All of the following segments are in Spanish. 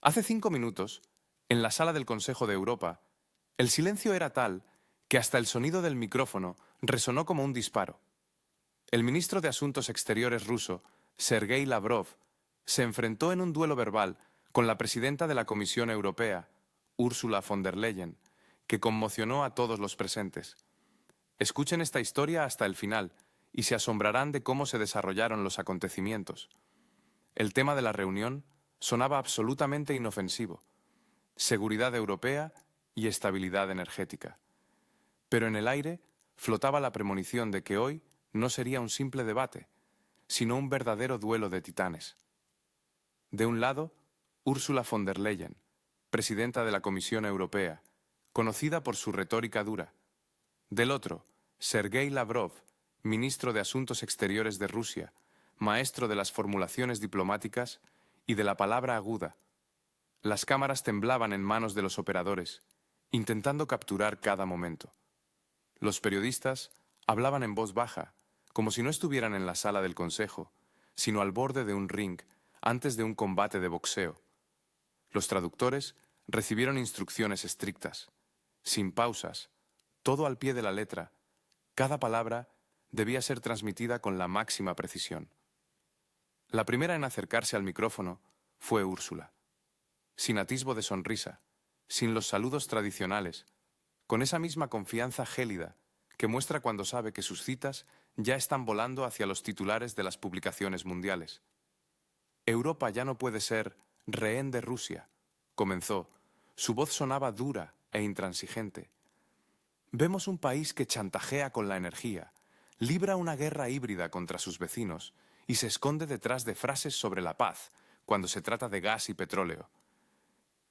Hace 5 minutos, en la sala del Consejo de Europa, el silencio era tal que hasta el sonido del micrófono resonó como un disparo. El ministro de Asuntos Exteriores ruso, Sergei Lavrov, se enfrentó en un duelo verbal con la presidenta de la Comisión Europea, Ursula von der Leyen, que conmocionó a todos los presentes. Escuchen esta historia hasta el final y se asombrarán de cómo se desarrollaron los acontecimientos. El tema de la reunión sonaba absolutamente inofensivo: seguridad europea y estabilidad energética. Pero en el aire flotaba la premonición de que hoy no sería un simple debate, sino un verdadero duelo de titanes. De un lado, Ursula von der Leyen, presidenta de la Comisión Europea, conocida por su retórica dura. Del otro, Sergei Lavrov, ministro de Asuntos Exteriores de Rusia, maestro de las formulaciones diplomáticas y de la palabra aguda. Las cámaras temblaban en manos de los operadores, intentando capturar cada momento. Los periodistas hablaban en voz baja, como si no estuvieran en la sala del consejo, sino al borde de un ring antes de un combate de boxeo. Los traductores recibieron instrucciones estrictas, sin pausas, todo al pie de la letra. Cada palabra debía ser transmitida con la máxima precisión. La primera en acercarse al micrófono fue Úrsula. Sin atisbo de sonrisa, sin los saludos tradicionales, con esa misma confianza gélida que muestra cuando sabe que sus citas ya están volando hacia los titulares de las publicaciones mundiales. Europa ya no puede ser rehén de Rusia, comenzó. Su voz sonaba dura e intransigente. Vemos un país que chantajea con la energía, libra una guerra híbrida contra sus vecinos y se esconde detrás de frases sobre la paz cuando se trata de gas y petróleo.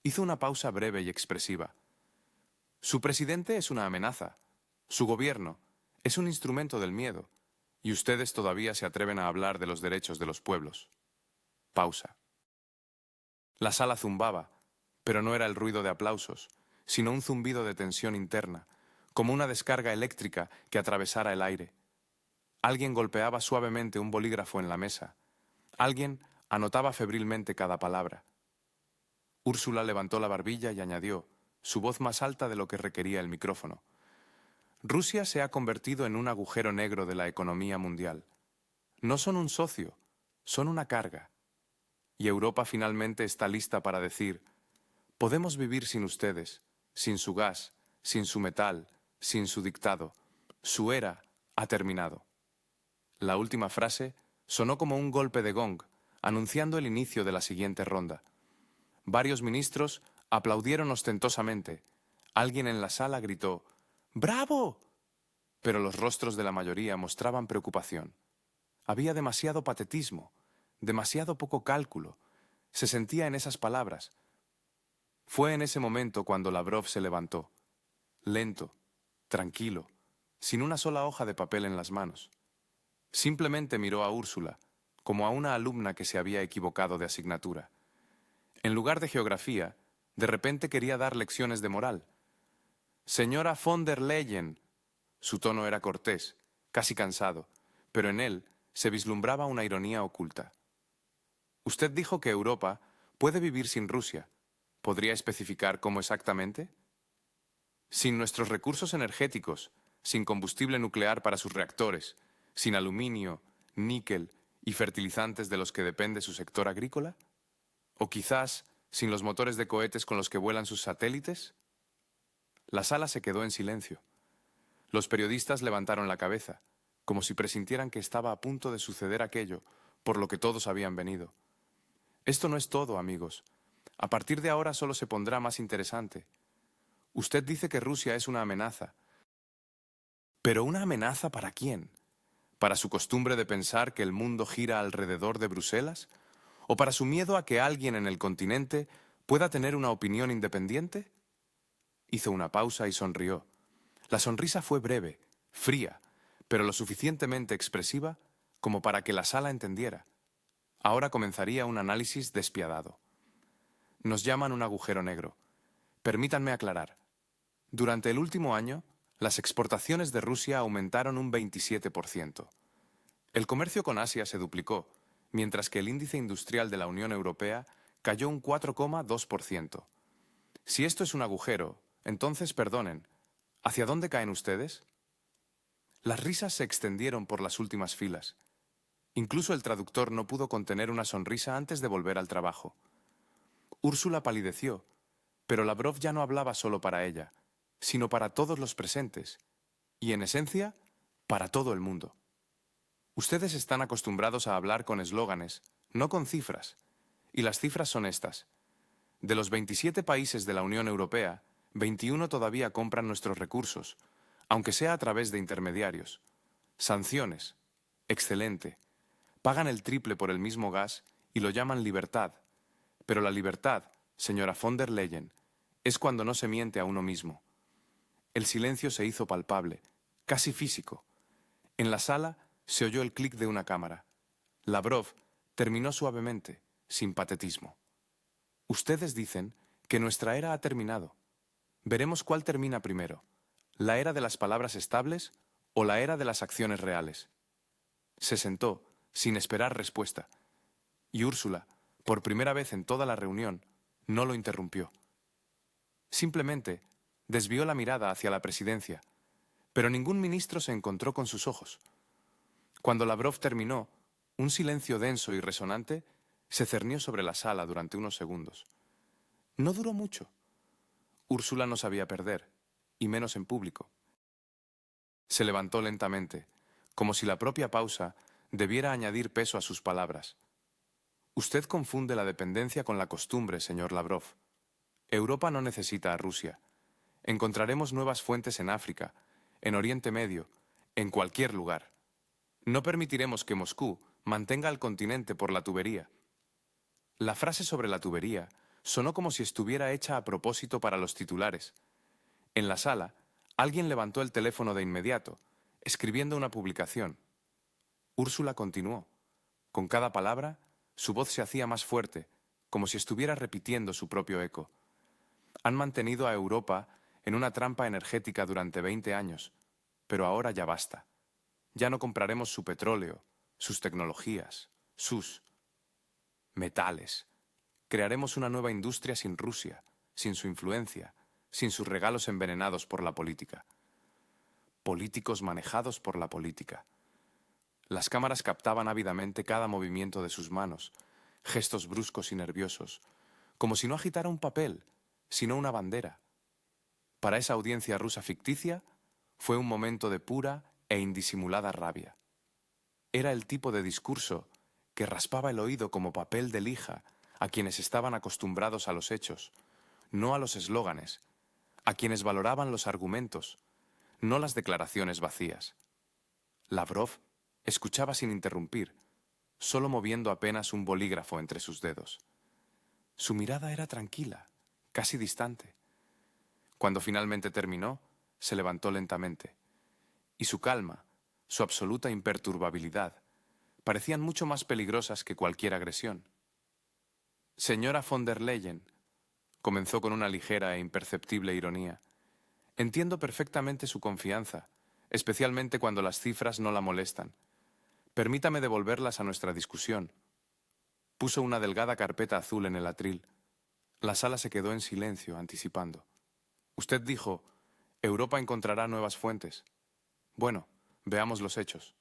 Hizo una pausa breve y expresiva. Su presidente es una amenaza. Su gobierno es un instrumento del miedo. Y ustedes todavía se atreven a hablar de los derechos de los pueblos. Pausa. La sala zumbaba, pero no era el ruido de aplausos, sino un zumbido de tensión interna, como una descarga eléctrica que atravesara el aire. Alguien golpeaba suavemente un bolígrafo en la mesa. Alguien anotaba febrilmente cada palabra. Úrsula levantó la barbilla y añadió, su voz más alta de lo que requería el micrófono: Rusia se ha convertido en un agujero negro de la economía mundial. No son un socio, son una carga. Y Europa finalmente está lista para decir: podemos vivir sin ustedes, sin su gas, sin su metal, sin su dictado. Su era ha terminado. La última frase sonó como un golpe de gong, anunciando el inicio de la siguiente ronda. Varios ministros aplaudieron ostentosamente. Alguien en la sala gritó: ¡Bravo! Pero los rostros de la mayoría mostraban preocupación. Había demasiado patetismo, demasiado poco cálculo. Se sentía en esas palabras. Fue en ese momento cuando Lavrov se levantó, lento, tranquilo, sin una sola hoja de papel en las manos. Simplemente miró a Úrsula, como a una alumna que se había equivocado de asignatura. En lugar de geografía, de repente quería dar lecciones de moral. Señora von der Leyen. Su tono era cortés, casi cansado, pero en él se vislumbraba una ironía oculta. Usted dijo que Europa puede vivir sin Rusia. ¿Podría especificar cómo exactamente? Sin nuestros recursos energéticos, sin combustible nuclear para sus reactores, sin aluminio, níquel y fertilizantes de los que depende su sector agrícola. ¿O quizás sin los motores de cohetes con los que vuelan sus satélites? La sala se quedó en silencio. Los periodistas levantaron la cabeza, como si presintieran que estaba a punto de suceder aquello por lo que todos habían venido. Esto no es todo, amigos. A partir de ahora solo se pondrá más interesante. Usted dice que Rusia es una amenaza. ¿Pero una amenaza para quién? ¿Para su costumbre de pensar que el mundo gira alrededor de Bruselas? ¿O para su miedo a que alguien en el continente pueda tener una opinión independiente? Hizo una pausa y sonrió. La sonrisa fue breve, fría, pero lo suficientemente expresiva como para que la sala entendiera. Ahora comenzaría un análisis despiadado. Nos llaman un agujero negro. Permítanme aclarar. Durante el último año, las exportaciones de Rusia aumentaron un 27%. El comercio con Asia se duplicó, mientras que el índice industrial de la Unión Europea cayó un 4,2%. Si esto es un agujero, entonces perdonen, ¿hacia dónde caen ustedes? Las risas se extendieron por las últimas filas. Incluso el traductor no pudo contener una sonrisa antes de volver al trabajo. Úrsula palideció, pero Lavrov ya no hablaba solo para ella, sino para todos los presentes, y en esencia, para todo el mundo. Ustedes están acostumbrados a hablar con eslóganes, no con cifras, y las cifras son estas. De los 27 países de la Unión Europea, 21 todavía compran nuestros recursos, aunque sea a través de intermediarios. Sanciones. Excelente. Pagan el triple por el mismo gas y lo llaman libertad. Pero la libertad, señora von der Leyen, es cuando no se miente a uno mismo. El silencio se hizo palpable, casi físico. En la sala se oyó el clic de una cámara. Lavrov terminó suavemente, sin patetismo. Ustedes dicen que nuestra era ha terminado. Veremos cuál termina primero, la era de las palabras estables o la era de las acciones reales. Se sentó, sin esperar respuesta, y Úrsula, por primera vez en toda la reunión, no lo interrumpió. Simplemente desvió la mirada hacia la presidencia, pero ningún ministro se encontró con sus ojos. Cuando Lavrov terminó, un silencio denso y resonante se cernió sobre la sala durante unos segundos. No duró mucho. Úrsula no sabía perder, y menos en público. Se levantó lentamente, como si la propia pausa debiera añadir peso a sus palabras. Usted confunde la dependencia con la costumbre, señor Lavrov. Europa no necesita a Rusia. Encontraremos nuevas fuentes en África, en Oriente Medio, en cualquier lugar. No permitiremos que Moscú mantenga al continente por la tubería. La frase sobre la tubería sonó como si estuviera hecha a propósito para los titulares. En la sala, alguien levantó el teléfono de inmediato, escribiendo una publicación. Úrsula continuó. Con cada palabra, su voz se hacía más fuerte, como si estuviera repitiendo su propio eco. Han mantenido a Europa en una trampa energética durante 20 años, pero ahora ya basta. Ya no compraremos su petróleo, sus tecnologías, sus metales. Crearemos una nueva industria sin Rusia, sin su influencia, sin sus regalos envenenados por la política. Políticos manejados por la política. Las cámaras captaban ávidamente cada movimiento de sus manos, gestos bruscos y nerviosos, como si no agitara un papel, sino una bandera. Para esa audiencia rusa ficticia, fue un momento de pura e indisimulada rabia. Era el tipo de discurso que raspaba el oído como papel de lija a quienes estaban acostumbrados a los hechos, no a los eslóganes, a quienes valoraban los argumentos, no las declaraciones vacías. Lavrov escuchaba sin interrumpir, solo moviendo apenas un bolígrafo entre sus dedos. Su mirada era tranquila, casi distante. Cuando finalmente terminó, se levantó lentamente, y su calma, su absoluta imperturbabilidad, parecían mucho más peligrosas que cualquier agresión. Señora von der Leyen, comenzó con una ligera e imperceptible ironía, entiendo perfectamente su confianza, especialmente cuando las cifras no la molestan. Permítame devolverlas a nuestra discusión. Puso una delgada carpeta azul en el atril. La sala se quedó en silencio, anticipando. Usted dijo, Europa encontrará nuevas fuentes. Bueno, veamos los hechos.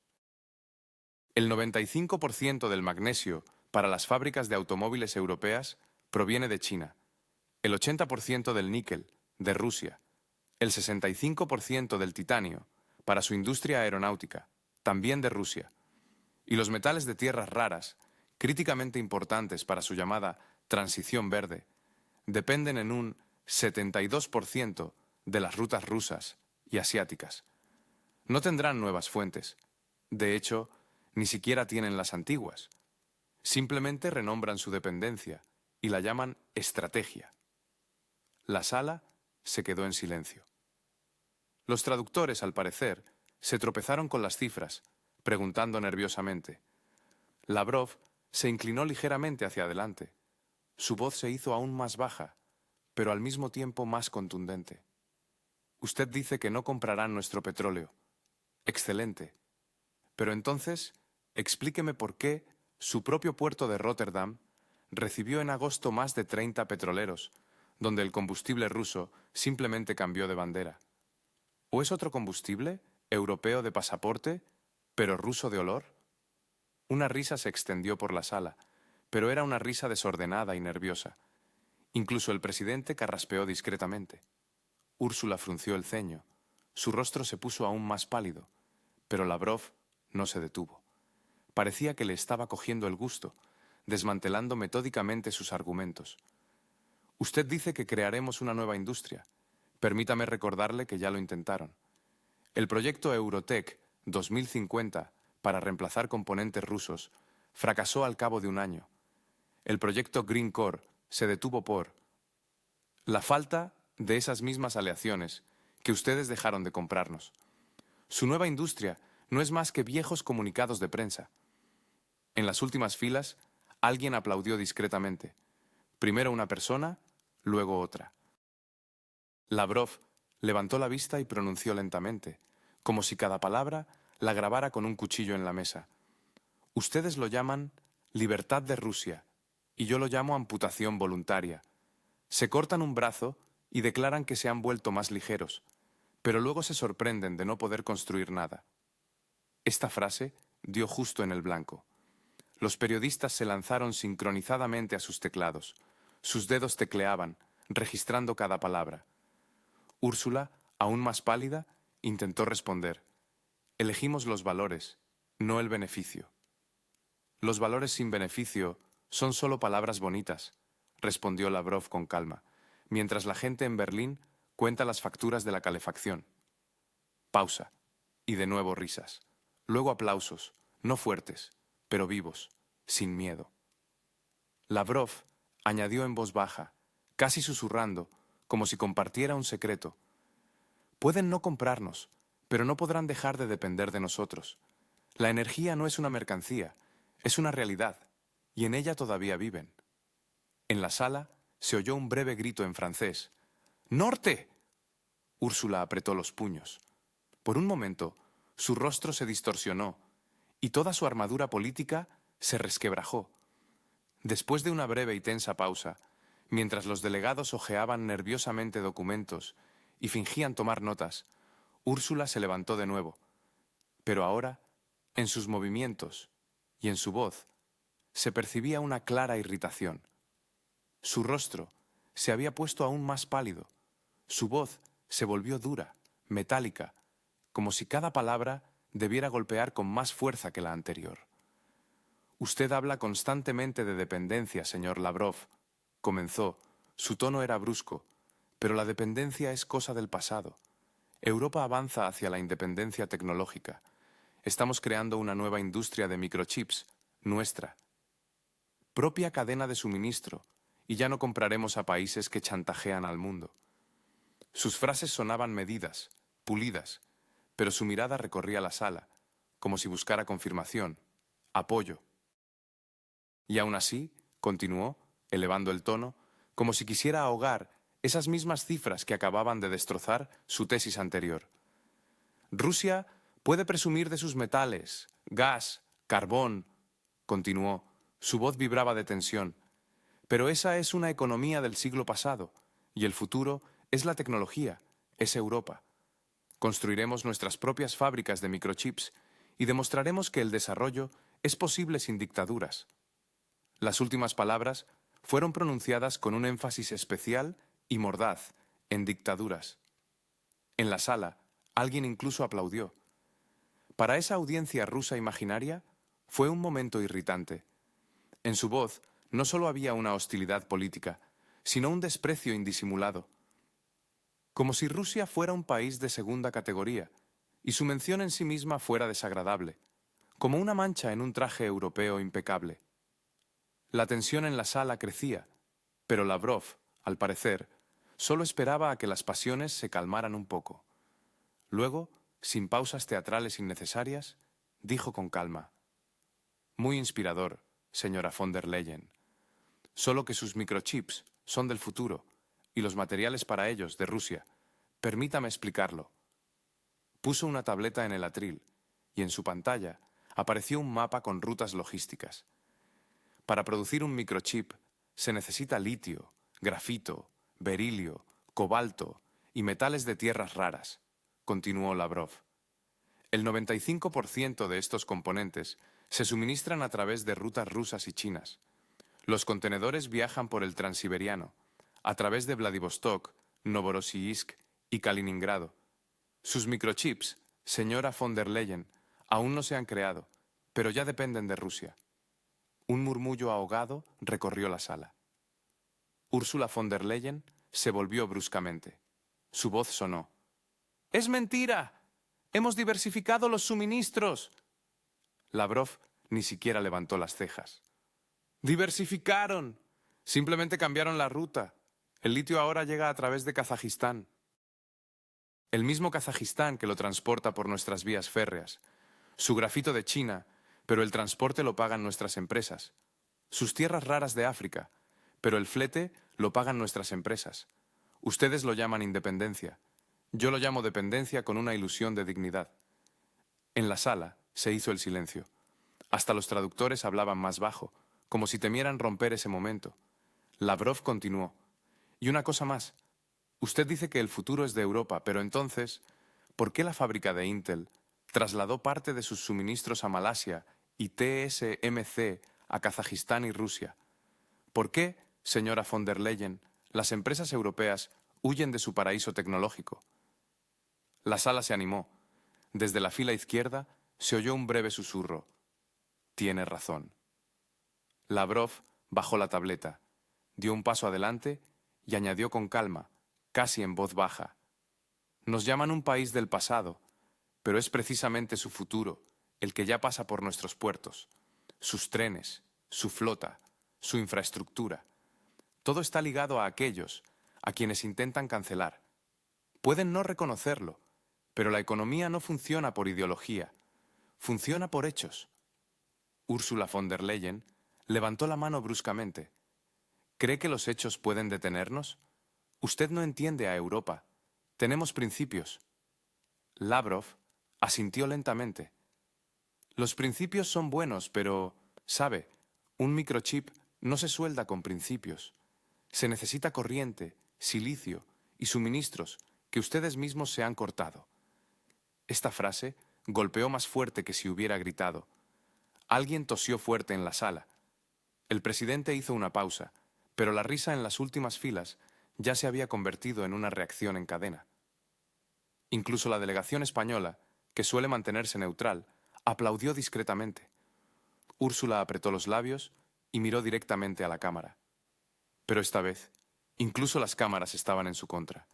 El 95% del magnesio para las fábricas de automóviles europeas proviene de China, el 80% del níquel, de Rusia, el 65% del titanio, para su industria aeronáutica, también de Rusia, y los metales de tierras raras, críticamente importantes para su llamada transición verde, dependen en un 72% de las rutas rusas y asiáticas. No tendrán nuevas fuentes. De hecho, ni siquiera tienen las antiguas. Simplemente renombran su dependencia y la llaman estrategia. La sala se quedó en silencio. Los traductores, al parecer, se tropezaron con las cifras, preguntando nerviosamente. Lavrov se inclinó ligeramente hacia adelante. Su voz se hizo aún más baja, pero al mismo tiempo más contundente. Usted dice que no comprarán nuestro petróleo. Excelente. Pero entonces, explíqueme por qué su propio puerto de Rotterdam recibió en agosto más de 30 petroleros, donde el combustible ruso simplemente cambió de bandera. ¿O es otro combustible, europeo de pasaporte, pero ruso de olor? Una risa se extendió por la sala, pero era una risa desordenada y nerviosa. Incluso el presidente carraspeó discretamente. Úrsula frunció el ceño. Su rostro se puso aún más pálido, pero Lavrov no se detuvo. Parecía que le estaba cogiendo el gusto, desmantelando metódicamente sus argumentos. Usted dice que crearemos una nueva industria. Permítame recordarle que ya lo intentaron. El proyecto Eurotech 2050 para reemplazar componentes rusos fracasó al cabo de un año. El proyecto Green Core se detuvo por la falta de esas mismas aleaciones que ustedes dejaron de comprarnos. Su nueva industria no es más que viejos comunicados de prensa. En las últimas filas, alguien aplaudió discretamente. Primero una persona, luego otra. Lavrov levantó la vista y pronunció lentamente, como si cada palabra la grabara con un cuchillo en la mesa. Ustedes lo llaman libertad de Rusia, y yo lo llamo amputación voluntaria. Se cortan un brazo y declaran que se han vuelto más ligeros, pero luego se sorprenden de no poder construir nada. Esta frase dio justo en el blanco. Los periodistas se lanzaron sincronizadamente a sus teclados. Sus dedos tecleaban, registrando cada palabra. Úrsula, aún más pálida, intentó responder. Elegimos los valores, no el beneficio. Los valores sin beneficio son solo palabras bonitas, respondió Lavrov con calma, mientras la gente en Berlín cuenta las facturas de la calefacción. Pausa. Y de nuevo risas. Luego aplausos, no fuertes, pero vivos, sin miedo. Lavrov añadió en voz baja, casi susurrando, como si compartiera un secreto. Pueden no comprarnos, pero no podrán dejar de depender de nosotros. La energía no es una mercancía, es una realidad, y en ella todavía viven. En la sala se oyó un breve grito en francés. ¡Norte! Úrsula apretó los puños. Por un momento, su rostro se distorsionó, y toda su armadura política se resquebrajó. Después de una breve y tensa pausa, mientras los delegados hojeaban nerviosamente documentos y fingían tomar notas, Úrsula se levantó de nuevo. Pero ahora, en sus movimientos y en su voz, se percibía una clara irritación. Su rostro se había puesto aún más pálido. Su voz se volvió dura, metálica, como si cada palabra debiera golpear con más fuerza que la anterior. Usted habla constantemente de dependencia, señor Lavrov. Comenzó. Su tono era brusco, pero la dependencia es cosa del pasado. Europa avanza hacia la independencia tecnológica. Estamos creando una nueva industria de microchips, nuestra. Propia cadena de suministro, y ya no compraremos a países que chantajean al mundo. Sus frases sonaban medidas, pulidas, pero su mirada recorría la sala, como si buscara confirmación, apoyo. Y aún así, continuó, elevando el tono, como si quisiera ahogar esas mismas cifras que acababan de destrozar su tesis anterior. Rusia puede presumir de sus metales, gas, carbón, continuó, su voz vibraba de tensión, pero esa es una economía del siglo pasado, y el futuro es la tecnología, es Europa. Construiremos nuestras propias fábricas de microchips y demostraremos que el desarrollo es posible sin dictaduras. Las últimas palabras fueron pronunciadas con un énfasis especial y mordaz en dictaduras. En la sala, alguien incluso aplaudió. Para esa audiencia rusa imaginaria, fue un momento irritante. En su voz no solo había una hostilidad política, sino un desprecio indisimulado. Como si Rusia fuera un país de segunda categoría, y su mención en sí misma fuera desagradable, como una mancha en un traje europeo impecable. La tensión en la sala crecía, pero Lavrov, al parecer, solo esperaba a que las pasiones se calmaran un poco. Luego, sin pausas teatrales innecesarias, dijo con calma: «Muy inspirador, señora von der Leyen. Solo que sus microchips son del futuro y los materiales para ellos de Rusia. Permítame explicarlo». Puso una tableta en el atril y en su pantalla apareció un mapa con rutas logísticas. Para producir un microchip se necesita litio, grafito, berilio, cobalto y metales de tierras raras, continuó Lavrov. El 95% de estos componentes se suministran a través de rutas rusas y chinas. Los contenedores viajan por el Transiberiano, a través de Vladivostok, Novorossiysk y Kaliningrado. Sus microchips, señora von der Leyen, aún no se han creado, pero ya dependen de Rusia. Un murmullo ahogado recorrió la sala. Ursula von der Leyen se volvió bruscamente. Su voz sonó. ¡Es mentira! ¡Hemos diversificado los suministros! Lavrov ni siquiera levantó las cejas. ¡Diversificaron! Simplemente cambiaron la ruta. El litio ahora llega a través de Kazajistán. El mismo Kazajistán que lo transporta por nuestras vías férreas. Su grafito de China, pero el transporte lo pagan nuestras empresas. Sus tierras raras de África, pero el flete lo pagan nuestras empresas. Ustedes lo llaman independencia. Yo lo llamo dependencia con una ilusión de dignidad. En la sala se hizo el silencio. Hasta los traductores hablaban más bajo, como si temieran romper ese momento. Lavrov continuó. Y una cosa más. Usted dice que el futuro es de Europa, pero entonces, ¿por qué la fábrica de Intel trasladó parte de sus suministros a Malasia y TSMC a Kazajistán y Rusia? ¿Por qué, señora von der Leyen, las empresas europeas huyen de su paraíso tecnológico? La sala se animó. Desde la fila izquierda se oyó un breve susurro. Tiene razón. Lavrov bajó la tableta, dio un paso adelante y añadió con calma, casi en voz baja. Nos llaman un país del pasado, pero es precisamente su futuro el que ya pasa por nuestros puertos, sus trenes, su flota, su infraestructura. Todo está ligado a aquellos a quienes intentan cancelar. Pueden no reconocerlo, pero la economía no funciona por ideología, funciona por hechos. Ursula von der Leyen levantó la mano bruscamente. ¿Cree que los hechos pueden detenernos? Usted no entiende a Europa. Tenemos principios. Lavrov asintió lentamente. Los principios son buenos, pero, sabe, un microchip no se suelda con principios. Se necesita corriente, silicio y suministros que ustedes mismos se han cortado. Esta frase golpeó más fuerte que si hubiera gritado. Alguien tosió fuerte en la sala. El presidente hizo una pausa, pero la risa en las últimas filas ya se había convertido en una reacción en cadena. Incluso la delegación española, que suele mantenerse neutral, aplaudió discretamente. Úrsula apretó los labios y miró directamente a la cámara. Pero esta vez, incluso las cámaras estaban en su contra.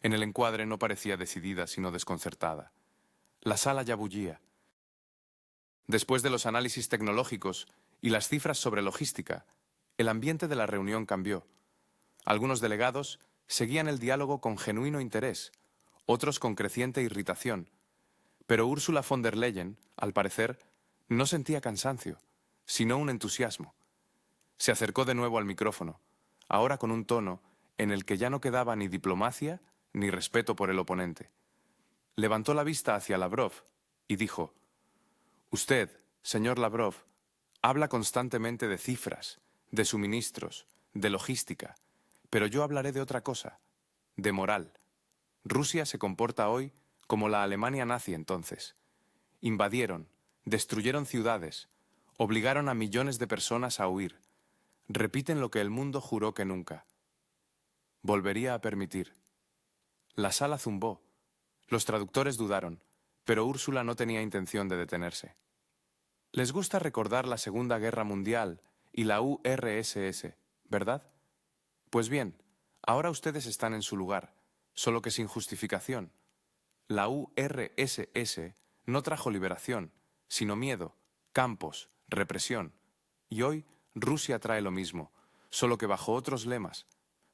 En el encuadre no parecía decidida, sino desconcertada. La sala ya bullía. Después de los análisis tecnológicos y las cifras sobre logística, el ambiente de la reunión cambió. Algunos delegados seguían el diálogo con genuino interés, otros con creciente irritación. Pero Ursula von der Leyen, al parecer, no sentía cansancio, sino un entusiasmo. Se acercó de nuevo al micrófono, ahora con un tono en el que ya no quedaba ni diplomacia ni respeto por el oponente. Levantó la vista hacia Lavrov y dijo: «Usted, señor Lavrov, habla constantemente de cifras, de suministros, de logística, pero yo hablaré de otra cosa, de moral. Rusia se comporta hoy como la Alemania nazi entonces. Invadieron, destruyeron ciudades, obligaron a millones de personas a huir. Repiten lo que el mundo juró que nunca. Volvería a permitir». La sala zumbó. Los traductores dudaron, pero Úrsula no tenía intención de detenerse. Les gusta recordar la Segunda Guerra Mundial y la URSS, ¿verdad? Pues bien, ahora ustedes están en su lugar, solo que sin justificación. La URSS no trajo liberación, sino miedo, campos, represión. Y hoy Rusia trae lo mismo, solo que bajo otros lemas.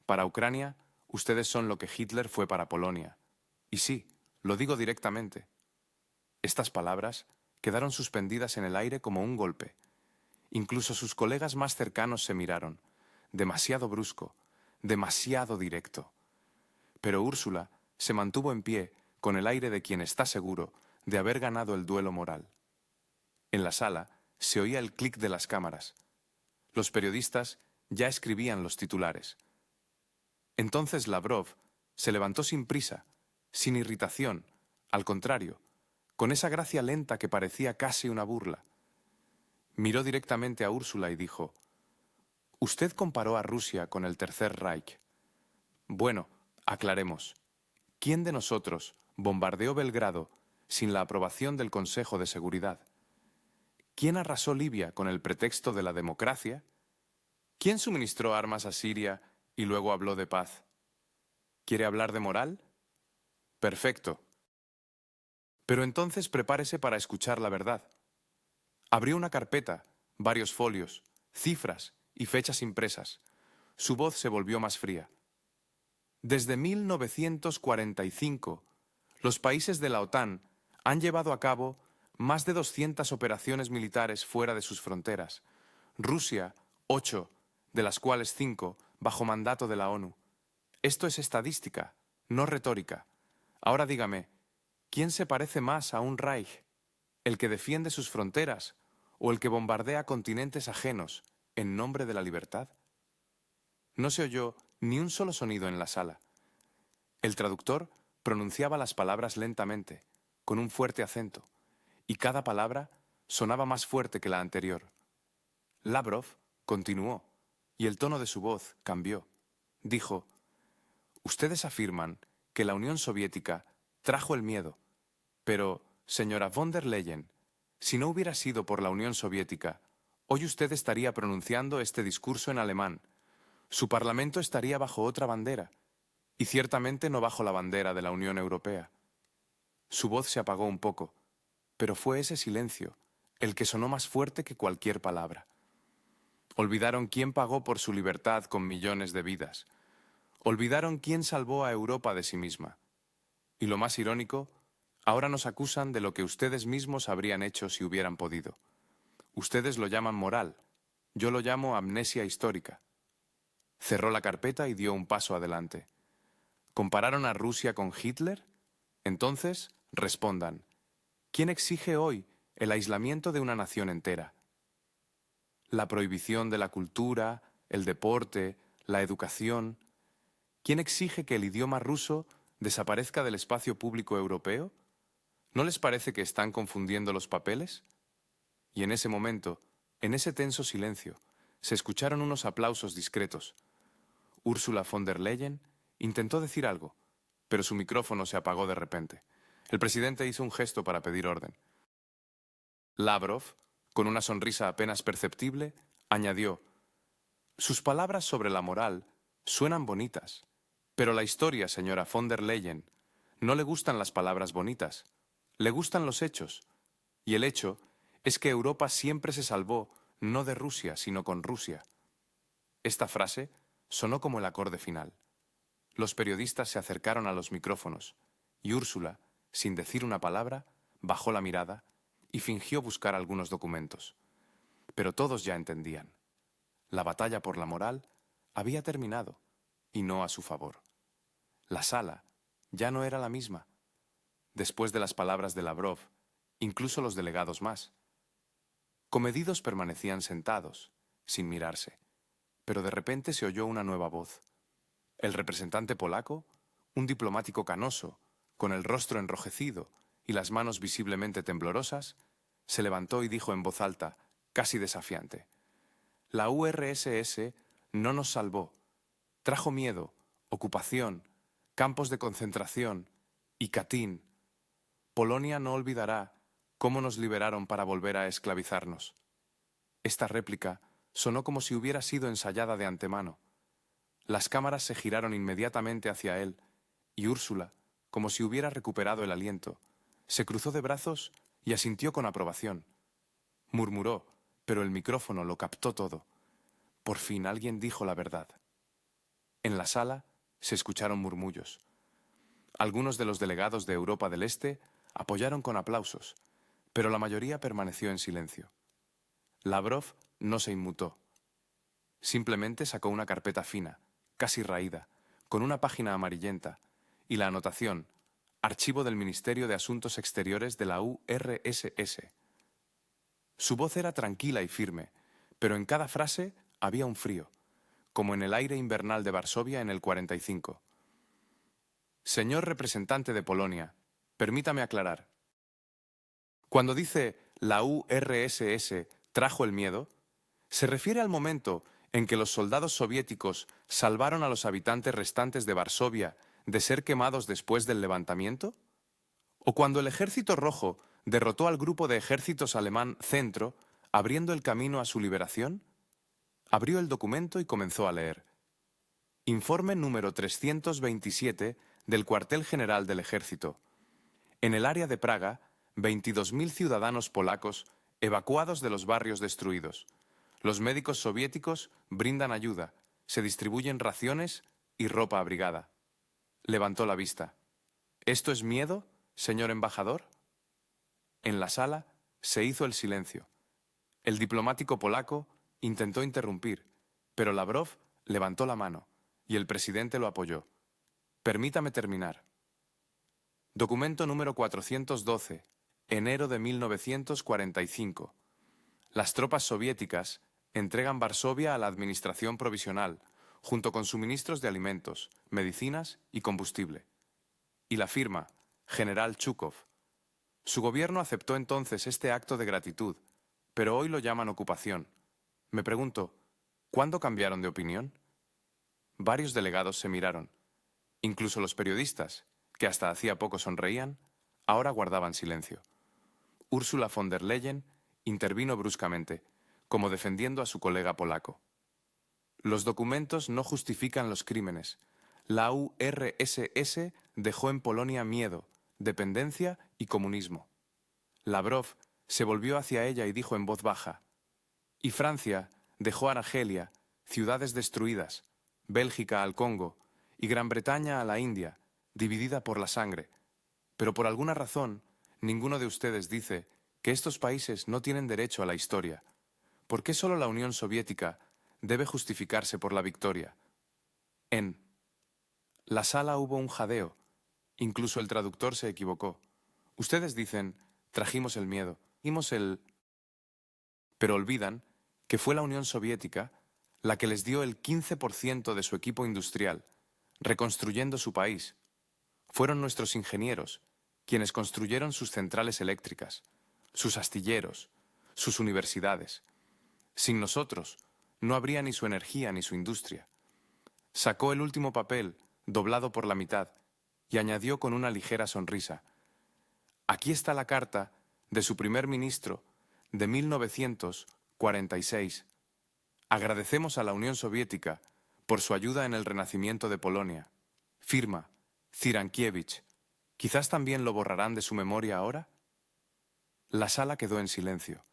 Para Ucrania, ustedes son lo que Hitler fue para Polonia. Y sí, lo digo directamente. Estas palabras quedaron suspendidas en el aire como un golpe. Incluso sus colegas más cercanos se miraron. Demasiado brusco, demasiado directo. Pero Úrsula se mantuvo en pie con el aire de quien está seguro de haber ganado el duelo moral. En la sala se oía el clic de las cámaras. Los periodistas ya escribían los titulares. Entonces Lavrov se levantó sin prisa, sin irritación, al contrario, con esa gracia lenta que parecía casi una burla. Miró directamente a Úrsula y dijo: «Usted comparó a Rusia con el Tercer Reich. Bueno, aclaremos. ¿Quién de nosotros bombardeó Belgrado sin la aprobación del Consejo de Seguridad? ¿Quién arrasó Libia con el pretexto de la democracia? ¿Quién suministró armas a Siria y luego habló de paz? ¿Quiere hablar de moral? Perfecto. Pero entonces prepárese para escuchar la verdad». Abrió una carpeta, varios folios, cifras y fechas impresas. Su voz se volvió más fría. Desde 1945, los países de la OTAN han llevado a cabo más de 200 operaciones militares fuera de sus fronteras. Rusia, 8, de las cuales 5 bajo mandato de la ONU. Esto es estadística, no retórica. Ahora dígame, ¿quién se parece más a un Reich? ¿El que defiende sus fronteras o el que bombardea continentes ajenos en nombre de la libertad? No se oyó ni un solo sonido en la sala. El traductor pronunciaba las palabras lentamente, con un fuerte acento, y cada palabra sonaba más fuerte que la anterior. Lavrov continuó, y el tono de su voz cambió. Dijo: «Ustedes afirman que la Unión Soviética trajo el miedo, pero, señora von der Leyen, si no hubiera sido por la Unión Soviética, hoy usted estaría pronunciando este discurso en alemán. Su Parlamento estaría bajo otra bandera, y ciertamente no bajo la bandera de la Unión Europea». Su voz se apagó un poco, pero fue ese silencio el que sonó más fuerte que cualquier palabra. Olvidaron quién pagó por su libertad con millones de vidas. Olvidaron quién salvó a Europa de sí misma. Y lo más irónico, ahora nos acusan de lo que ustedes mismos habrían hecho si hubieran podido. Ustedes lo llaman moral, yo lo llamo amnesia histórica. Cerró la carpeta y dio un paso adelante. ¿Compararon a Rusia con Hitler? Entonces, respondan, ¿quién exige hoy el aislamiento de una nación entera? ¿La prohibición de la cultura, el deporte, la educación? ¿Quién exige que el idioma ruso desaparezca del espacio público europeo? ¿No les parece que están confundiendo los papeles? Y en ese momento, en ese tenso silencio, se escucharon unos aplausos discretos. Ursula von der Leyen intentó decir algo, pero su micrófono se apagó de repente. El presidente hizo un gesto para pedir orden. Lavrov, con una sonrisa apenas perceptible, añadió: «Sus palabras sobre la moral suenan bonitas, pero la historia, señora von der Leyen, no le gustan las palabras bonitas, le gustan los hechos, y el hecho es que Europa siempre se salvó no de Rusia, sino con Rusia». Esta frase sonó como el acorde final. Los periodistas se acercaron a los micrófonos, y Úrsula, sin decir una palabra, bajó la mirada y fingió buscar algunos documentos. Pero todos ya entendían. La batalla por la moral había terminado, y no a su favor. La sala ya no era la misma. Después de las palabras de Lavrov, incluso los delegados más. Comedidos permanecían sentados, sin mirarse, pero de repente se oyó una nueva voz. El representante polaco, un diplomático canoso, con el rostro enrojecido y las manos visiblemente temblorosas, se levantó y dijo en voz alta, casi desafiante: «La URSS no nos salvó. Trajo miedo, ocupación, campos de concentración y Katyn. Polonia no olvidará cómo nos liberaron para volver a esclavizarnos». Esta réplica sonó como si hubiera sido ensayada de antemano. Las cámaras se giraron inmediatamente hacia él, y Úrsula, como si hubiera recuperado el aliento, se cruzó de brazos y asintió con aprobación. Murmuró, pero el micrófono lo captó todo. Por fin alguien dijo la verdad. En la sala se escucharon murmullos. Algunos de los delegados de Europa del Este apoyaron con aplausos, pero la mayoría permaneció en silencio. Lavrov no se inmutó. Simplemente sacó una carpeta fina, casi raída, con una página amarillenta, y la anotación: Archivo del Ministerio de Asuntos Exteriores de la URSS. Su voz era tranquila y firme, pero en cada frase había un frío, como en el aire invernal de Varsovia en el 45. Señor representante de Polonia, permítame aclarar. Cuando dice la URSS trajo el miedo, ¿se refiere al momento en que los soldados soviéticos salvaron a los habitantes restantes de Varsovia de ser quemados después del levantamiento? ¿O cuando el Ejército Rojo derrotó al grupo de ejércitos alemán Centro, abriendo el camino a su liberación? Abrió el documento y comenzó a leer. Informe número 327 del Cuartel General del Ejército. En el área de Praga, 22.000 ciudadanos polacos evacuados de los barrios destruidos. Los médicos soviéticos brindan ayuda, se distribuyen raciones y ropa abrigada. Levantó la vista. ¿Esto es miedo, señor embajador? En la sala se hizo el silencio. El diplomático polaco intentó interrumpir, pero Lavrov levantó la mano y el presidente lo apoyó. Permítame terminar. Documento número 412, enero de 1945. Las tropas soviéticas entregan Varsovia a la administración provisional, junto con suministros de alimentos, medicinas y combustible. Y la firma, General Chukov. Su gobierno aceptó entonces este acto de gratitud, pero hoy lo llaman ocupación. Me pregunto, ¿cuándo cambiaron de opinión? Varios delegados se miraron. Incluso los periodistas, que hasta hacía poco sonreían, ahora guardaban silencio. Ursula von der Leyen intervino bruscamente, como defendiendo a su colega polaco. Los documentos no justifican los crímenes. La URSS dejó en Polonia miedo, dependencia y comunismo. Lavrov se volvió hacia ella y dijo en voz baja: y Francia dejó Argelia, ciudades destruidas, Bélgica al Congo y Gran Bretaña a la India, dividida por la sangre. Pero por alguna razón, ninguno de ustedes dice que estos países no tienen derecho a la historia. ¿Por qué solo la Unión Soviética debe justificarse por la victoria? En la sala hubo un jadeo. Incluso el traductor se equivocó. Ustedes dicen, trajimos el miedo, pero olvidan que fue la Unión Soviética la que les dio el 15% de su equipo industrial, reconstruyendo su país. Fueron nuestros ingenieros quienes construyeron sus centrales eléctricas, sus astilleros, sus universidades. Sin nosotros, no habría ni su energía ni su industria. Sacó el último papel, doblado por la mitad, y añadió con una ligera sonrisa: aquí está la carta de su primer ministro de 1946. Agradecemos a la Unión Soviética por su ayuda en el renacimiento de Polonia. Firma, Zirankiewicz. ¿Quizás también lo borrarán de su memoria ahora? La sala quedó en silencio.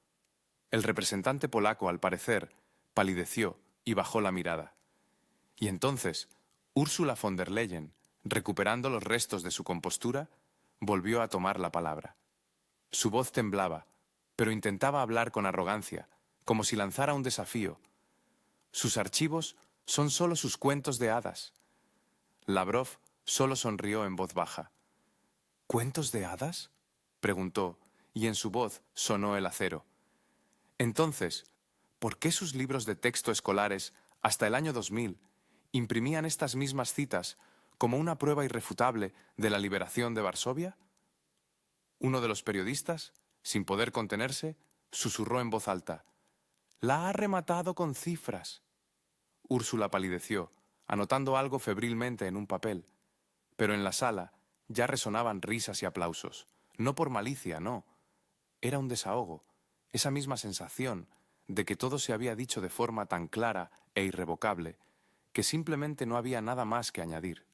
El representante polaco, al parecer, palideció y bajó la mirada. Y entonces, Ursula von der Leyen, recuperando los restos de su compostura, volvió a tomar la palabra. Su voz temblaba, pero intentaba hablar con arrogancia, como si lanzara un desafío. Sus archivos son solo sus cuentos de hadas. Lavrov solo sonrió en voz baja. ¿Cuentos de hadas?, preguntó, y en su voz sonó el acero. Entonces, ¿por qué sus libros de texto escolares, hasta el año 2000, imprimían estas mismas citas como una prueba irrefutable de la liberación de Varsovia? Uno de los periodistas, sin poder contenerse, susurró en voz alta: «La ha rematado con cifras». Úrsula palideció, anotando algo febrilmente en un papel, pero en la sala ya resonaban risas y aplausos. No por malicia, no. Era un desahogo, esa misma sensación de que todo se había dicho de forma tan clara e irrevocable que simplemente no había nada más que añadir.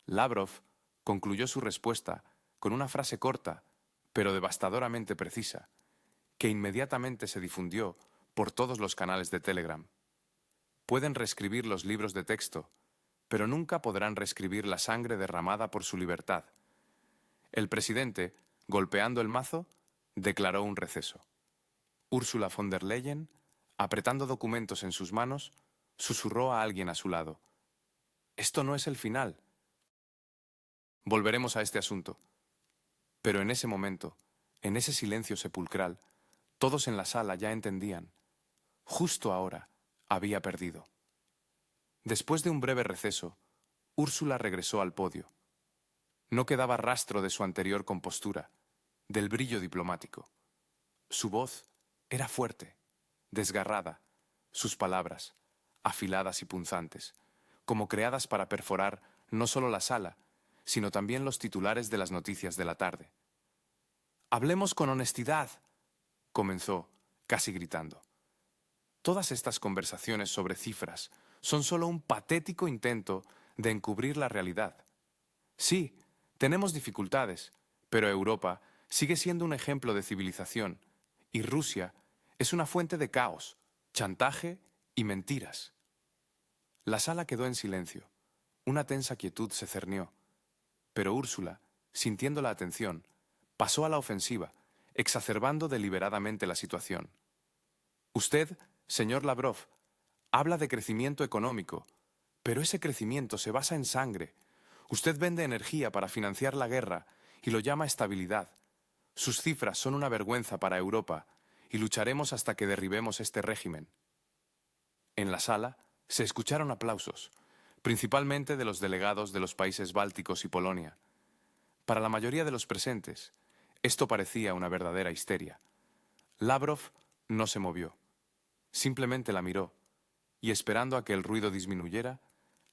Lavrov concluyó su respuesta con una frase corta, pero devastadoramente precisa, que inmediatamente se difundió por todos los canales de Telegram. Pueden reescribir los libros de texto, pero nunca podrán reescribir la sangre derramada por su libertad. El presidente, golpeando el mazo, declaró un receso. Ursula von der Leyen, apretando documentos en sus manos, susurró a alguien a su lado: «Esto no es el final. Volveremos a este asunto». Pero en ese momento, en ese silencio sepulcral, todos en la sala ya entendían. Justo ahora, había perdido. Después de un breve receso, Úrsula regresó al podio. No quedaba rastro de su anterior compostura, del brillo diplomático. Su voz era fuerte, desgarrada, sus palabras, afiladas y punzantes, como creadas para perforar no solo la sala, sino también los titulares de las noticias de la tarde. «Hablemos con honestidad», comenzó, casi gritando. Todas estas conversaciones sobre cifras son solo un patético intento de encubrir la realidad. Sí, tenemos dificultades, pero Europa sigue siendo un ejemplo de civilización y Rusia es una fuente de caos, chantaje y mentiras. La sala quedó en silencio. Una tensa quietud se cernió. Pero Úrsula, sintiendo la atención, pasó a la ofensiva, exacerbando deliberadamente la situación. Usted, señor Lavrov, habla de crecimiento económico, pero ese crecimiento se basa en sangre. Usted vende energía para financiar la guerra y lo llama estabilidad. Sus cifras son una vergüenza para Europa y lucharemos hasta que derribemos este régimen. En la sala se escucharon aplausos, principalmente de los delegados de los países bálticos y Polonia. Para la mayoría de los presentes, esto parecía una verdadera histeria. Lavrov no se movió. Simplemente la miró y, esperando a que el ruido disminuyera,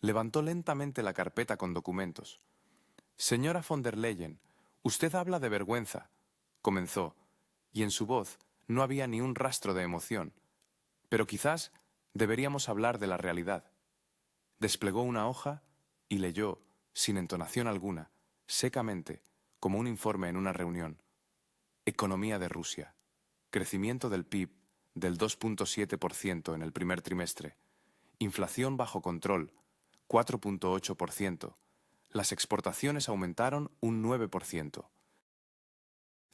levantó lentamente la carpeta con documentos. «Señora von der Leyen, usted habla de vergüenza», comenzó, y en su voz no había ni un rastro de emoción. «Pero quizás deberíamos hablar de la realidad». Desplegó una hoja y leyó, sin entonación alguna, secamente, como un informe en una reunión. Economía de Rusia. Crecimiento del PIB del 2.7% en el primer trimestre. Inflación bajo control, 4.8%. Las exportaciones aumentaron un 9%.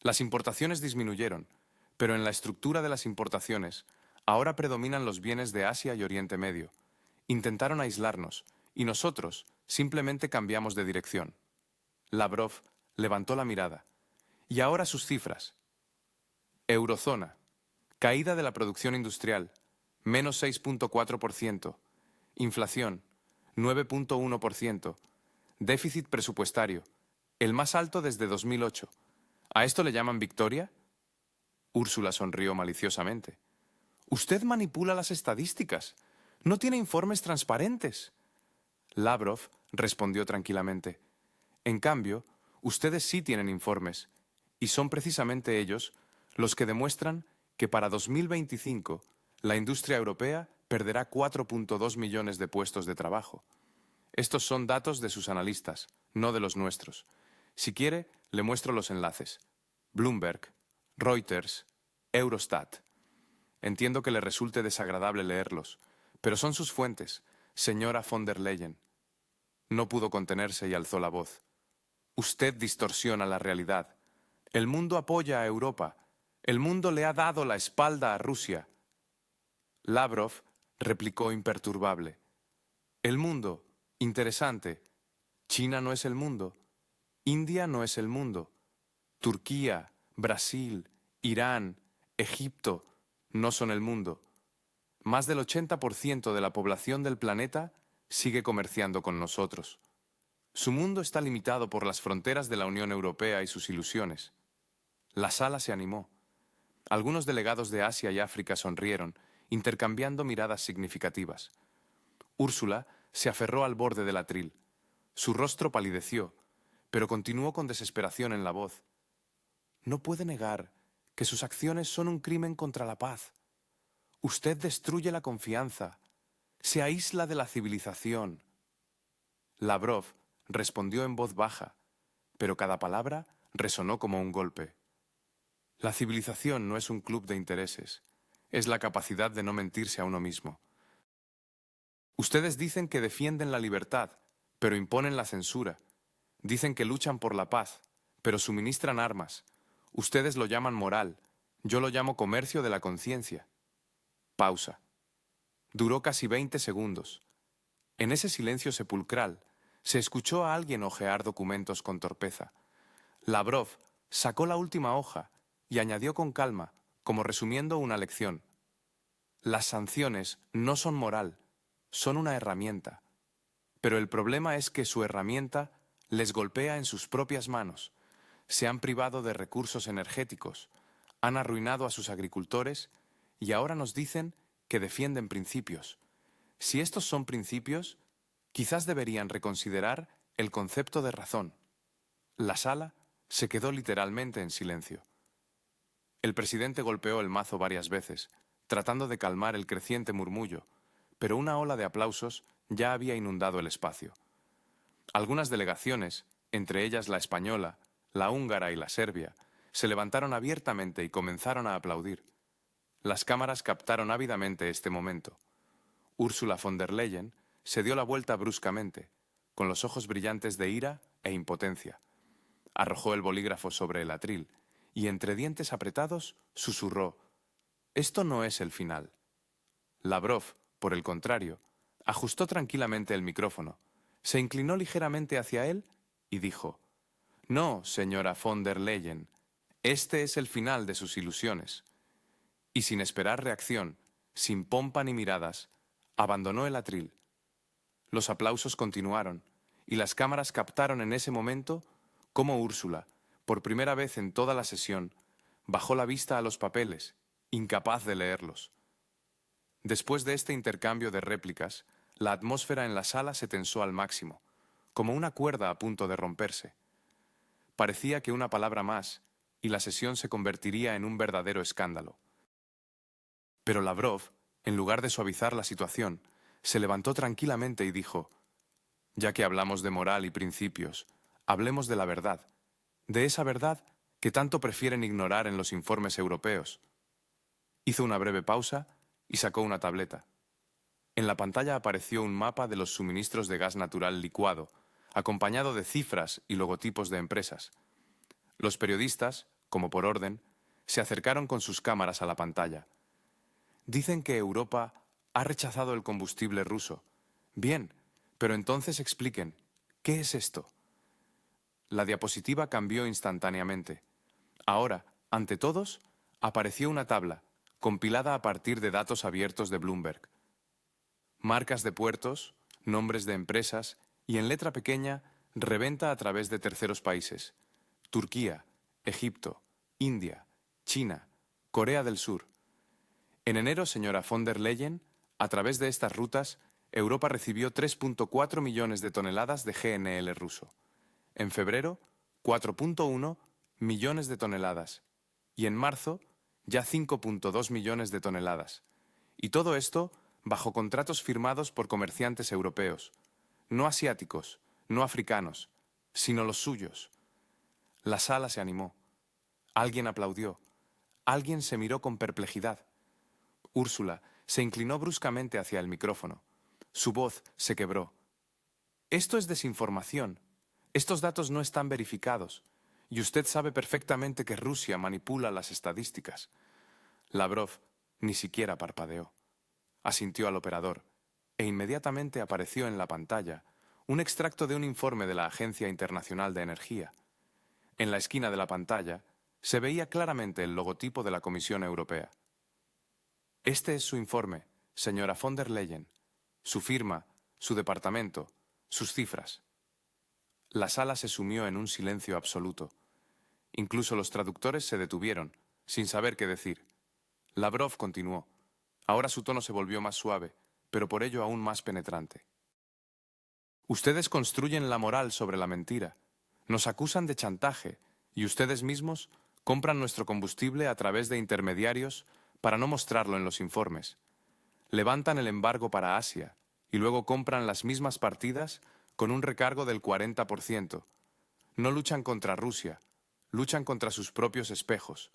Las importaciones disminuyeron, pero en la estructura de las importaciones ahora predominan los bienes de Asia y Oriente Medio. Intentaron aislarnos, y nosotros simplemente cambiamos de dirección. Lavrov levantó la mirada. Y ahora sus cifras. Eurozona. Caída de la producción industrial, menos 6.4%. Inflación, 9.1%. Déficit presupuestario, el más alto desde 2008. ¿A esto le llaman victoria? Úrsula sonrió maliciosamente. Usted manipula las estadísticas. No tiene informes transparentes. Lavrov respondió tranquilamente. En cambio, ustedes sí tienen informes, y son precisamente ellos los que demuestran que para 2025 la industria europea perderá 4.2 millones de puestos de trabajo. Estos son datos de sus analistas, no de los nuestros. Si quiere, le muestro los enlaces. Bloomberg, Reuters, Eurostat. Entiendo que le resulte desagradable leerlos, pero son sus fuentes, señora von der Leyen. No pudo contenerse y alzó la voz. Usted distorsiona la realidad. El mundo apoya a Europa. El mundo le ha dado la espalda a Rusia. Lavrov replicó imperturbable. El mundo, interesante. China no es el mundo. India no es el mundo. Turquía, Brasil, Irán, Egipto no son el mundo. Más del 80% de la población del planeta sigue comerciando con nosotros. Su mundo está limitado por las fronteras de la Unión Europea y sus ilusiones. La sala se animó. Algunos delegados de Asia y África sonrieron, intercambiando miradas significativas. Úrsula se aferró al borde del atril. Su rostro palideció, pero continuó con desesperación en la voz. No puede negar que sus acciones son un crimen contra la paz. Usted destruye la confianza, se aísla de la civilización. Lavrov respondió en voz baja, pero cada palabra resonó como un golpe. La civilización no es un club de intereses, es la capacidad de no mentirse a uno mismo. Ustedes dicen que defienden la libertad, pero imponen la censura. Dicen que luchan por la paz, pero suministran armas. Ustedes lo llaman moral, yo lo llamo comercio de la conciencia. Pausa. Duró casi 20 segundos. En ese silencio sepulcral, se escuchó a alguien hojear documentos con torpeza. Lavrov sacó la última hoja y añadió con calma, como resumiendo una lección. Las sanciones no son moral, son una herramienta. Pero el problema es que su herramienta les golpea en sus propias manos. Se han privado de recursos energéticos, han arruinado a sus agricultores y ahora nos dicen que defienden principios. Si estos son principios, quizás deberían reconsiderar el concepto de razón. La sala se quedó literalmente en silencio. El presidente golpeó el mazo varias veces, tratando de calmar el creciente murmullo, pero una ola de aplausos ya había inundado el espacio. Algunas delegaciones, entre ellas la española, la húngara y la serbia, se levantaron abiertamente y comenzaron a aplaudir. Las cámaras captaron ávidamente este momento. Ursula von der Leyen se dio la vuelta bruscamente, con los ojos brillantes de ira e impotencia. Arrojó el bolígrafo sobre el atril y, entre dientes apretados, susurró: «Esto no es el final». Lavrov, por el contrario, ajustó tranquilamente el micrófono, se inclinó ligeramente hacia él y dijo: «No, señora von der Leyen, este es el final de sus ilusiones». Y sin esperar reacción, sin pompa ni miradas, abandonó el atril. Los aplausos continuaron, y las cámaras captaron en ese momento cómo Úrsula, por primera vez en toda la sesión, bajó la vista a los papeles, incapaz de leerlos. Después de este intercambio de réplicas, la atmósfera en la sala se tensó al máximo, como una cuerda a punto de romperse. Parecía que una palabra más, y la sesión se convertiría en un verdadero escándalo. Pero Lavrov, en lugar de suavizar la situación, se levantó tranquilamente y dijo: «Ya que hablamos de moral y principios, hablemos de la verdad, de esa verdad que tanto prefieren ignorar en los informes europeos». Hizo una breve pausa y sacó una tableta. En la pantalla apareció un mapa de los suministros de gas natural licuado, acompañado de cifras y logotipos de empresas. Los periodistas, como por orden, se acercaron con sus cámaras a la pantalla. Dicen que Europa ha rechazado el combustible ruso. Bien, pero entonces expliquen, ¿qué es esto? La diapositiva cambió instantáneamente. Ahora, ante todos, apareció una tabla, compilada a partir de datos abiertos de Bloomberg. Marcas de puertos, nombres de empresas y, en letra pequeña, reventa a través de terceros países: Turquía, Egipto, India, China, Corea del Sur. En enero, señora von der Leyen, a través de estas rutas, Europa recibió 3,4 millones de toneladas de GNL ruso. En febrero, 4,1 millones de toneladas. Y en marzo, ya 5,2 millones de toneladas. Y todo esto bajo contratos firmados por comerciantes europeos, no asiáticos, no africanos, sino los suyos. La sala se animó. Alguien aplaudió. Alguien se miró con perplejidad. Úrsula se inclinó bruscamente hacia el micrófono. Su voz se quebró. «Esto es desinformación. Estos datos no están verificados. Y usted sabe perfectamente que Rusia manipula las estadísticas». Lavrov ni siquiera parpadeó. Asintió al operador, e inmediatamente apareció en la pantalla un extracto de un informe de la Agencia Internacional de Energía. En la esquina de la pantalla se veía claramente el logotipo de la Comisión Europea. «Este es su informe, señora von der Leyen, su firma, su departamento, sus cifras». La sala se sumió en un silencio absoluto. Incluso los traductores se detuvieron, sin saber qué decir. Lavrov continuó. Ahora su tono se volvió más suave, pero por ello aún más penetrante. «Ustedes construyen la moral sobre la mentira. Nos acusan de chantaje, y ustedes mismos compran nuestro combustible a través de intermediarios para no mostrarlo en los informes. Levantan el embargo para Asia y luego compran las mismas partidas con un recargo del 40%. No luchan contra Rusia, luchan contra sus propios espejos».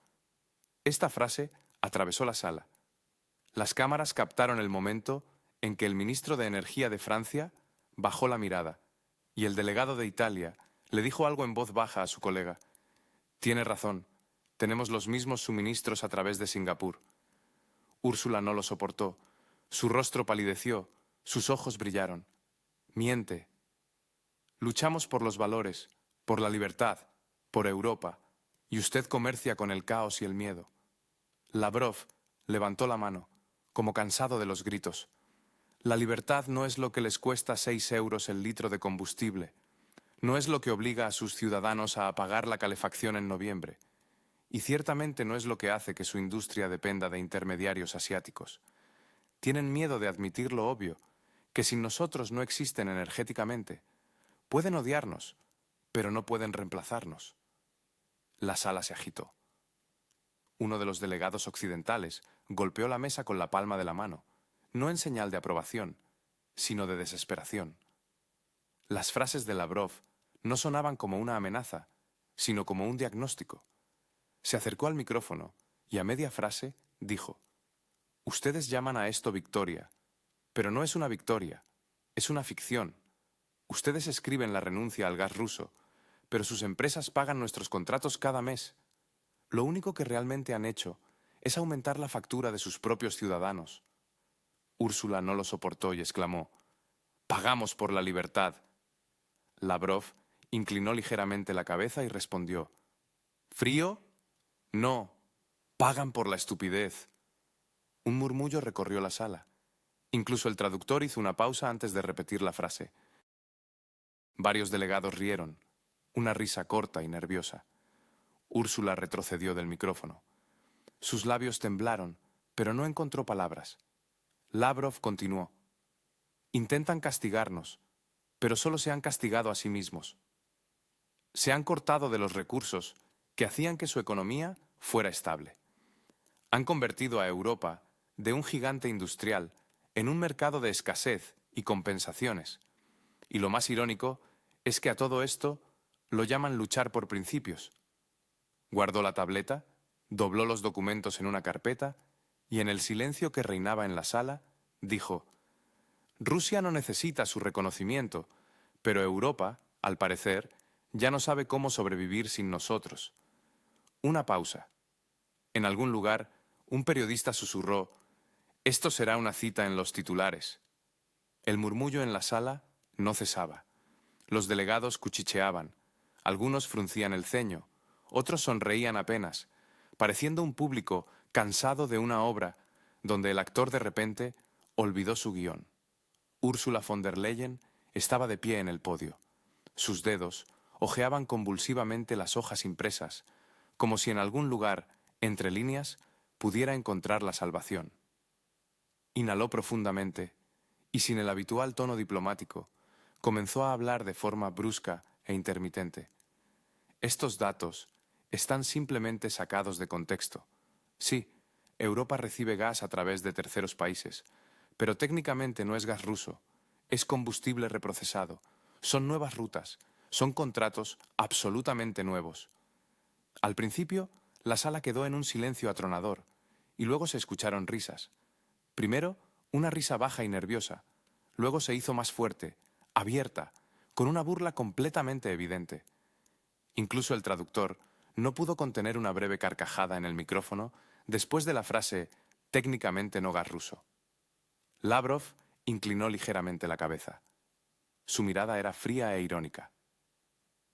Esta frase atravesó la sala. Las cámaras captaron el momento en que el ministro de Energía de Francia bajó la mirada y el delegado de Italia le dijo algo en voz baja a su colega. «Tiene razón, tenemos los mismos suministros a través de Singapur». Úrsula no lo soportó. Su rostro palideció, sus ojos brillaron. «Miente. Luchamos por los valores, por la libertad, por Europa, y usted comercia con el caos y el miedo». Lavrov levantó la mano, como cansado de los gritos. La libertad no es lo que les cuesta 6 euros el litro de combustible. No es lo que obliga a sus ciudadanos a apagar la calefacción en noviembre. Y ciertamente no es lo que hace que su industria dependa de intermediarios asiáticos. Tienen miedo de admitir lo obvio, que sin nosotros no existen energéticamente. Pueden odiarnos, pero no pueden reemplazarnos. La sala se agitó. Uno de los delegados occidentales golpeó la mesa con la palma de la mano, no en señal de aprobación, sino de desesperación. Las frases de Lavrov no sonaban como una amenaza, sino como un diagnóstico. Se acercó al micrófono y a media frase dijo: «Ustedes llaman a esto victoria, pero no es una victoria, es una ficción. Ustedes escriben la renuncia al gas ruso, pero sus empresas pagan nuestros contratos cada mes. Lo único que realmente han hecho es aumentar la factura de sus propios ciudadanos». Úrsula no lo soportó y exclamó: «Pagamos por la libertad». Lavrov inclinó ligeramente la cabeza y respondió: «¿Frío? No. Pagan por la estupidez». Un murmullo recorrió la sala. Incluso el traductor hizo una pausa antes de repetir la frase. Varios delegados rieron, una risa corta y nerviosa. Úrsula retrocedió del micrófono. Sus labios temblaron, pero no encontró palabras. Lavrov continuó: «Intentan castigarnos, pero solo se han castigado a sí mismos. Se han cortado de los recursos que hacían que su economía fuera estable. Han convertido a Europa de un gigante industrial en un mercado de escasez y compensaciones. Y lo más irónico es que a todo esto lo llaman luchar por principios». Guardó la tableta, dobló los documentos en una carpeta y en el silencio que reinaba en la sala, dijo: «Rusia no necesita su reconocimiento, pero Europa, al parecer, ya no sabe cómo sobrevivir sin nosotros». Una pausa. En algún lugar, un periodista susurró: «Esto será una cita en los titulares». El murmullo en la sala no cesaba. Los delegados cuchicheaban. Algunos fruncían el ceño, otros sonreían apenas, pareciendo un público cansado de una obra donde el actor de repente olvidó su guión. Ursula von der Leyen estaba de pie en el podio. Sus dedos hojeaban convulsivamente las hojas impresas, como si en algún lugar, entre líneas, pudiera encontrar la salvación. Inhaló profundamente y, sin el habitual tono diplomático, comenzó a hablar de forma brusca e intermitente. «Estos datos están simplemente sacados de contexto. Sí, Europa recibe gas a través de terceros países, pero técnicamente no es gas ruso, es combustible reprocesado, son nuevas rutas, son contratos absolutamente nuevos». Al principio, la sala quedó en un silencio atronador, y luego se escucharon risas. Primero, una risa baja y nerviosa, luego se hizo más fuerte, abierta, con una burla completamente evidente. Incluso el traductor no pudo contener una breve carcajada en el micrófono después de la frase «técnicamente no gas ruso». Lavrov inclinó ligeramente la cabeza. Su mirada era fría e irónica.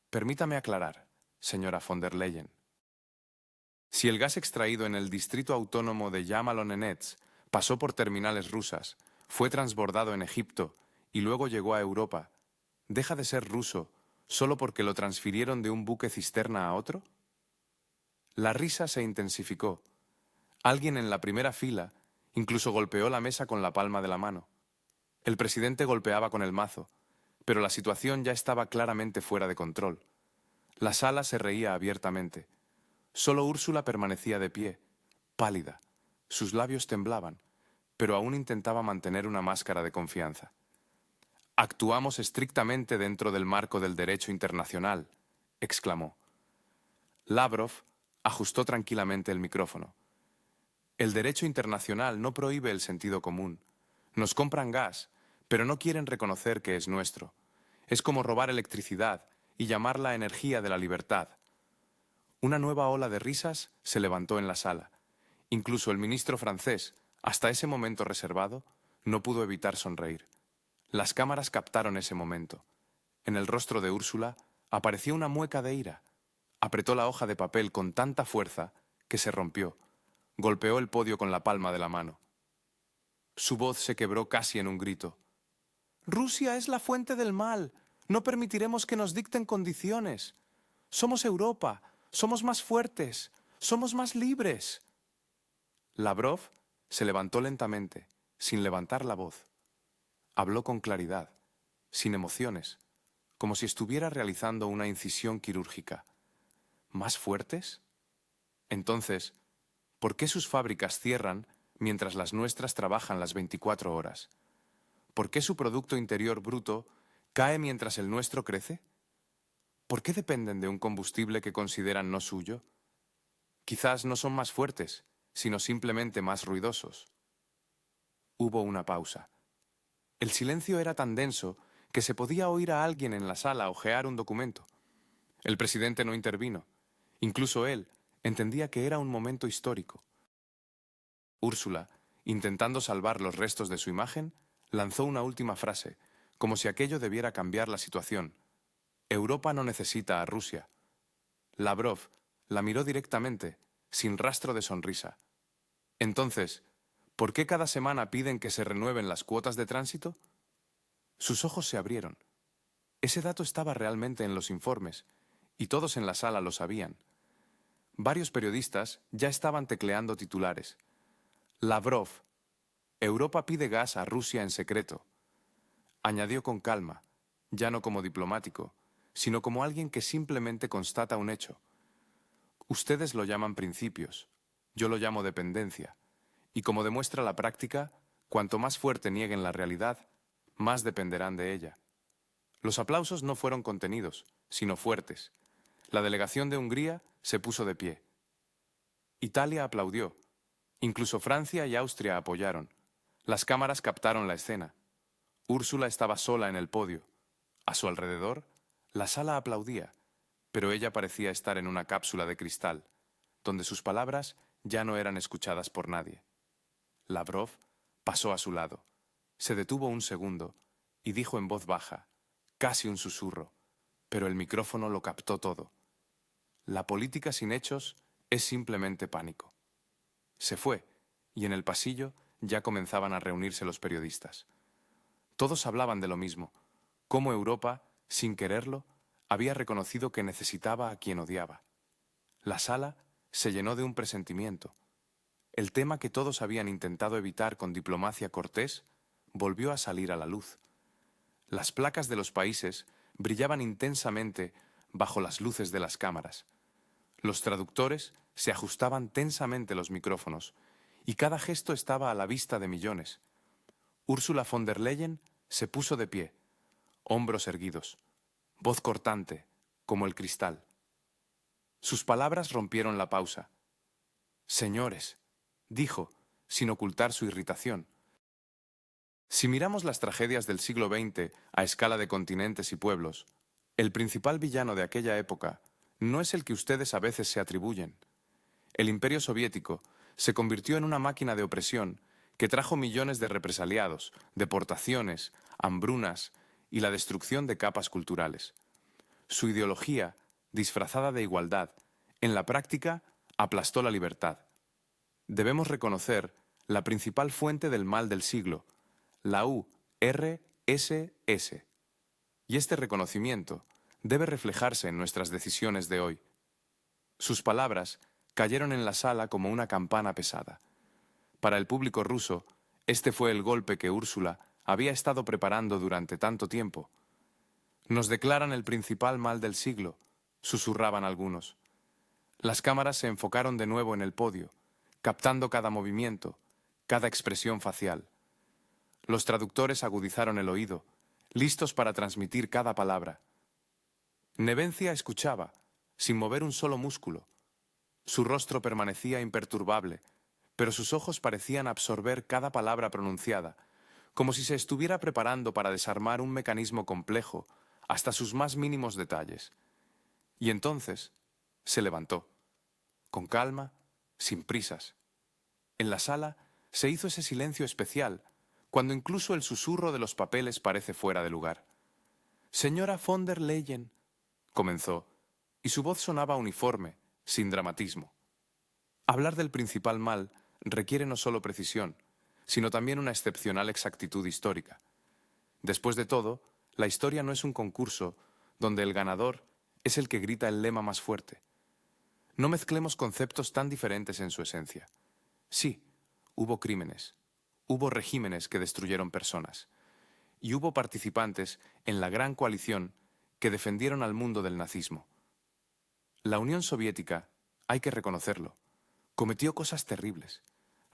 «Permítame aclarar, señora von der Leyen. Si el gas extraído en el distrito autónomo de Yamalonenets pasó por terminales rusas, fue transbordado en Egipto y luego llegó a Europa, ¿deja de ser ruso solo porque lo transfirieron de un buque cisterna a otro?». La risa se intensificó. Alguien en la primera fila incluso golpeó la mesa con la palma de la mano. El presidente golpeaba con el mazo, pero la situación ya estaba claramente fuera de control. La sala se reía abiertamente. Solo Úrsula permanecía de pie, pálida. Sus labios temblaban, pero aún intentaba mantener una máscara de confianza. «Actuamos estrictamente dentro del marco del derecho internacional», exclamó. Lavrov ajustó tranquilamente el micrófono. «El derecho internacional no prohíbe el sentido común. Nos compran gas, pero no quieren reconocer que es nuestro. Es como robar electricidad y llamarla energía de la libertad». Una nueva ola de risas se levantó en la sala. Incluso el ministro francés, hasta ese momento reservado, no pudo evitar sonreír. Las cámaras captaron ese momento. En el rostro de Úrsula apareció una mueca de ira. Apretó la hoja de papel con tanta fuerza que se rompió. Golpeó el podio con la palma de la mano. Su voz se quebró casi en un grito. Rusia es la fuente del mal. No permitiremos que nos dicten condiciones. Somos Europa. Somos más fuertes. Somos más libres. Lavrov se levantó lentamente, sin levantar la voz. Habló con claridad, sin emociones, como si estuviera realizando una incisión quirúrgica. ¿Más fuertes? Entonces, ¿por qué sus fábricas cierran mientras las nuestras trabajan las 24 horas? ¿Por qué su Producto Interior Bruto cae mientras el nuestro crece? ¿Por qué dependen de un combustible que consideran no suyo? Quizás no son más fuertes, sino simplemente más ruidosos. Hubo una pausa. El silencio era tan denso que se podía oír a alguien en la sala hojear un documento. El presidente no intervino. Incluso él entendía que era un momento histórico. Úrsula, intentando salvar los restos de su imagen, lanzó una última frase, como si aquello debiera cambiar la situación. Europa no necesita a Rusia. Lavrov la miró directamente, sin rastro de sonrisa. Entonces, ¿por qué cada semana piden que se renueven las cuotas de tránsito? Sus ojos se abrieron. Ese dato estaba realmente en los informes, y todos en la sala lo sabían. Varios periodistas ya estaban tecleando titulares. Lavrov, Europa pide gas a Rusia en secreto. Añadió con calma, ya no como diplomático, sino como alguien que simplemente constata un hecho. Ustedes lo llaman principios, yo lo llamo dependencia, y como demuestra la práctica, cuanto más fuerte nieguen la realidad, más dependerán de ella. Los aplausos no fueron contenidos, sino fuertes. La delegación de Hungría se puso de pie. Italia aplaudió. Incluso Francia y Austria apoyaron. Las cámaras captaron la escena. Úrsula estaba sola en el podio. A su alrededor, la sala aplaudía, pero ella parecía estar en una cápsula de cristal, donde sus palabras ya no eran escuchadas por nadie. Lavrov pasó a su lado, se detuvo un segundo y dijo en voz baja, casi un susurro, pero el micrófono lo captó todo. La política sin hechos es simplemente pánico. Se fue, y en el pasillo ya comenzaban a reunirse los periodistas. Todos hablaban de lo mismo, cómo Europa, sin quererlo, había reconocido que necesitaba a quien odiaba. La sala se llenó de un presentimiento. El tema que todos habían intentado evitar con diplomacia cortés volvió a salir a la luz. Las placas de los países brillaban intensamente bajo las luces de las cámaras. Los traductores se ajustaban tensamente los micrófonos y cada gesto estaba a la vista de millones. Ursula von der Leyen se puso de pie, hombros erguidos, voz cortante, como el cristal. Sus palabras rompieron la pausa. Señores, dijo, sin ocultar su irritación. Si miramos las tragedias del siglo XX a escala de continentes y pueblos, el principal villano de aquella época no es el que ustedes a veces se atribuyen. El Imperio Soviético se convirtió en una máquina de opresión que trajo millones de represaliados, deportaciones, hambrunas y la destrucción de capas culturales. Su ideología, disfrazada de igualdad, en la práctica aplastó la libertad. Debemos reconocer la principal fuente del mal del siglo, la URSS. Y este reconocimiento debe reflejarse en nuestras decisiones de hoy. Sus palabras cayeron en la sala como una campana pesada. Para el público ruso, este fue el golpe que Úrsula había estado preparando durante tanto tiempo. Nos declaran el principal mal del siglo, susurraban algunos. Las cámaras se enfocaron de nuevo en el podio, captando cada movimiento, cada expresión facial. Los traductores agudizaron el oído, listos para transmitir cada palabra. Nevencia escuchaba, sin mover un solo músculo. Su rostro permanecía imperturbable, pero sus ojos parecían absorber cada palabra pronunciada, como si se estuviera preparando para desarmar un mecanismo complejo hasta sus más mínimos detalles. Y entonces se levantó, con calma, sin prisas. En la sala se hizo ese silencio especial, cuando incluso el susurro de los papeles parece fuera de lugar. «Señora von der Leyen», comenzó, y su voz sonaba uniforme, sin dramatismo. Hablar del principal mal requiere no solo precisión, sino también una excepcional exactitud histórica. Después de todo, la historia no es un concurso donde el ganador es el que grita el lema más fuerte. No mezclemos conceptos tan diferentes en su esencia. Sí, hubo crímenes, hubo regímenes que destruyeron personas, y hubo participantes en la gran coalición que defendieron al mundo del nazismo. La Unión Soviética, hay que reconocerlo, cometió cosas terribles: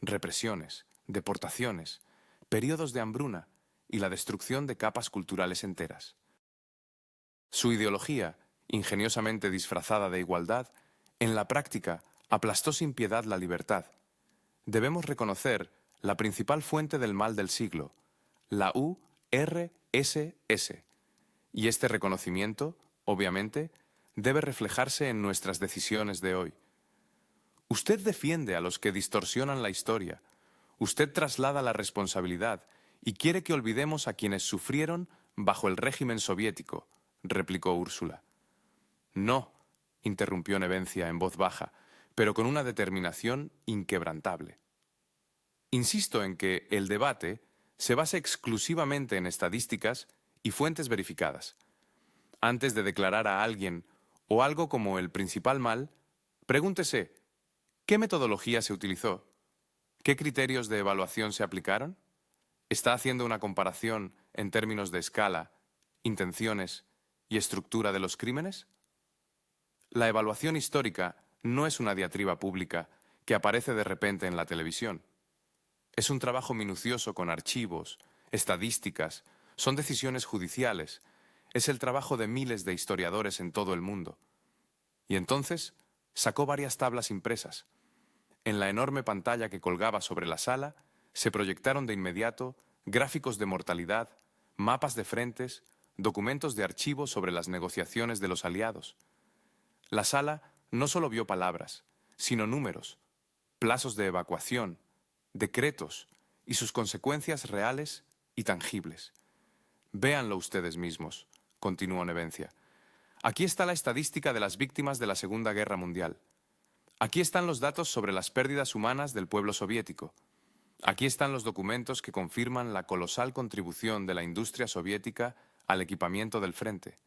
represiones, deportaciones, periodos de hambruna y la destrucción de capas culturales enteras. Su ideología, ingeniosamente disfrazada de igualdad, en la práctica aplastó sin piedad la libertad. Debemos reconocer la principal fuente del mal del siglo, la URSS, y este reconocimiento, obviamente, debe reflejarse en nuestras decisiones de hoy. Usted defiende a los que distorsionan la historia, usted traslada la responsabilidad y quiere que olvidemos a quienes sufrieron bajo el régimen soviético, replicó Úrsula. No, interrumpió Nevencia en voz baja, pero con una determinación inquebrantable. Insisto en que el debate se basa exclusivamente en estadísticas y fuentes verificadas. Antes de declarar a alguien o algo como el principal mal, pregúntese: ¿qué metodología se utilizó? ¿Qué criterios de evaluación se aplicaron? ¿Está haciendo una comparación en términos de escala, intenciones y estructura de los crímenes? La evaluación histórica no es una diatriba pública que aparece de repente en la televisión. Es un trabajo minucioso con archivos, estadísticas, son decisiones judiciales, es el trabajo de miles de historiadores en todo el mundo. Y entonces sacó varias tablas impresas. En la enorme pantalla que colgaba sobre la sala se proyectaron de inmediato gráficos de mortalidad, mapas de frentes, documentos de archivo sobre las negociaciones de los aliados. La sala no solo vio palabras, sino números, plazos de evacuación, decretos y sus consecuencias reales y tangibles. Véanlo ustedes mismos, continuó Nevencia. Aquí está la estadística de las víctimas de la Segunda Guerra Mundial. Aquí están los datos sobre las pérdidas humanas del pueblo soviético. Aquí están los documentos que confirman la colosal contribución de la industria soviética al equipamiento del frente.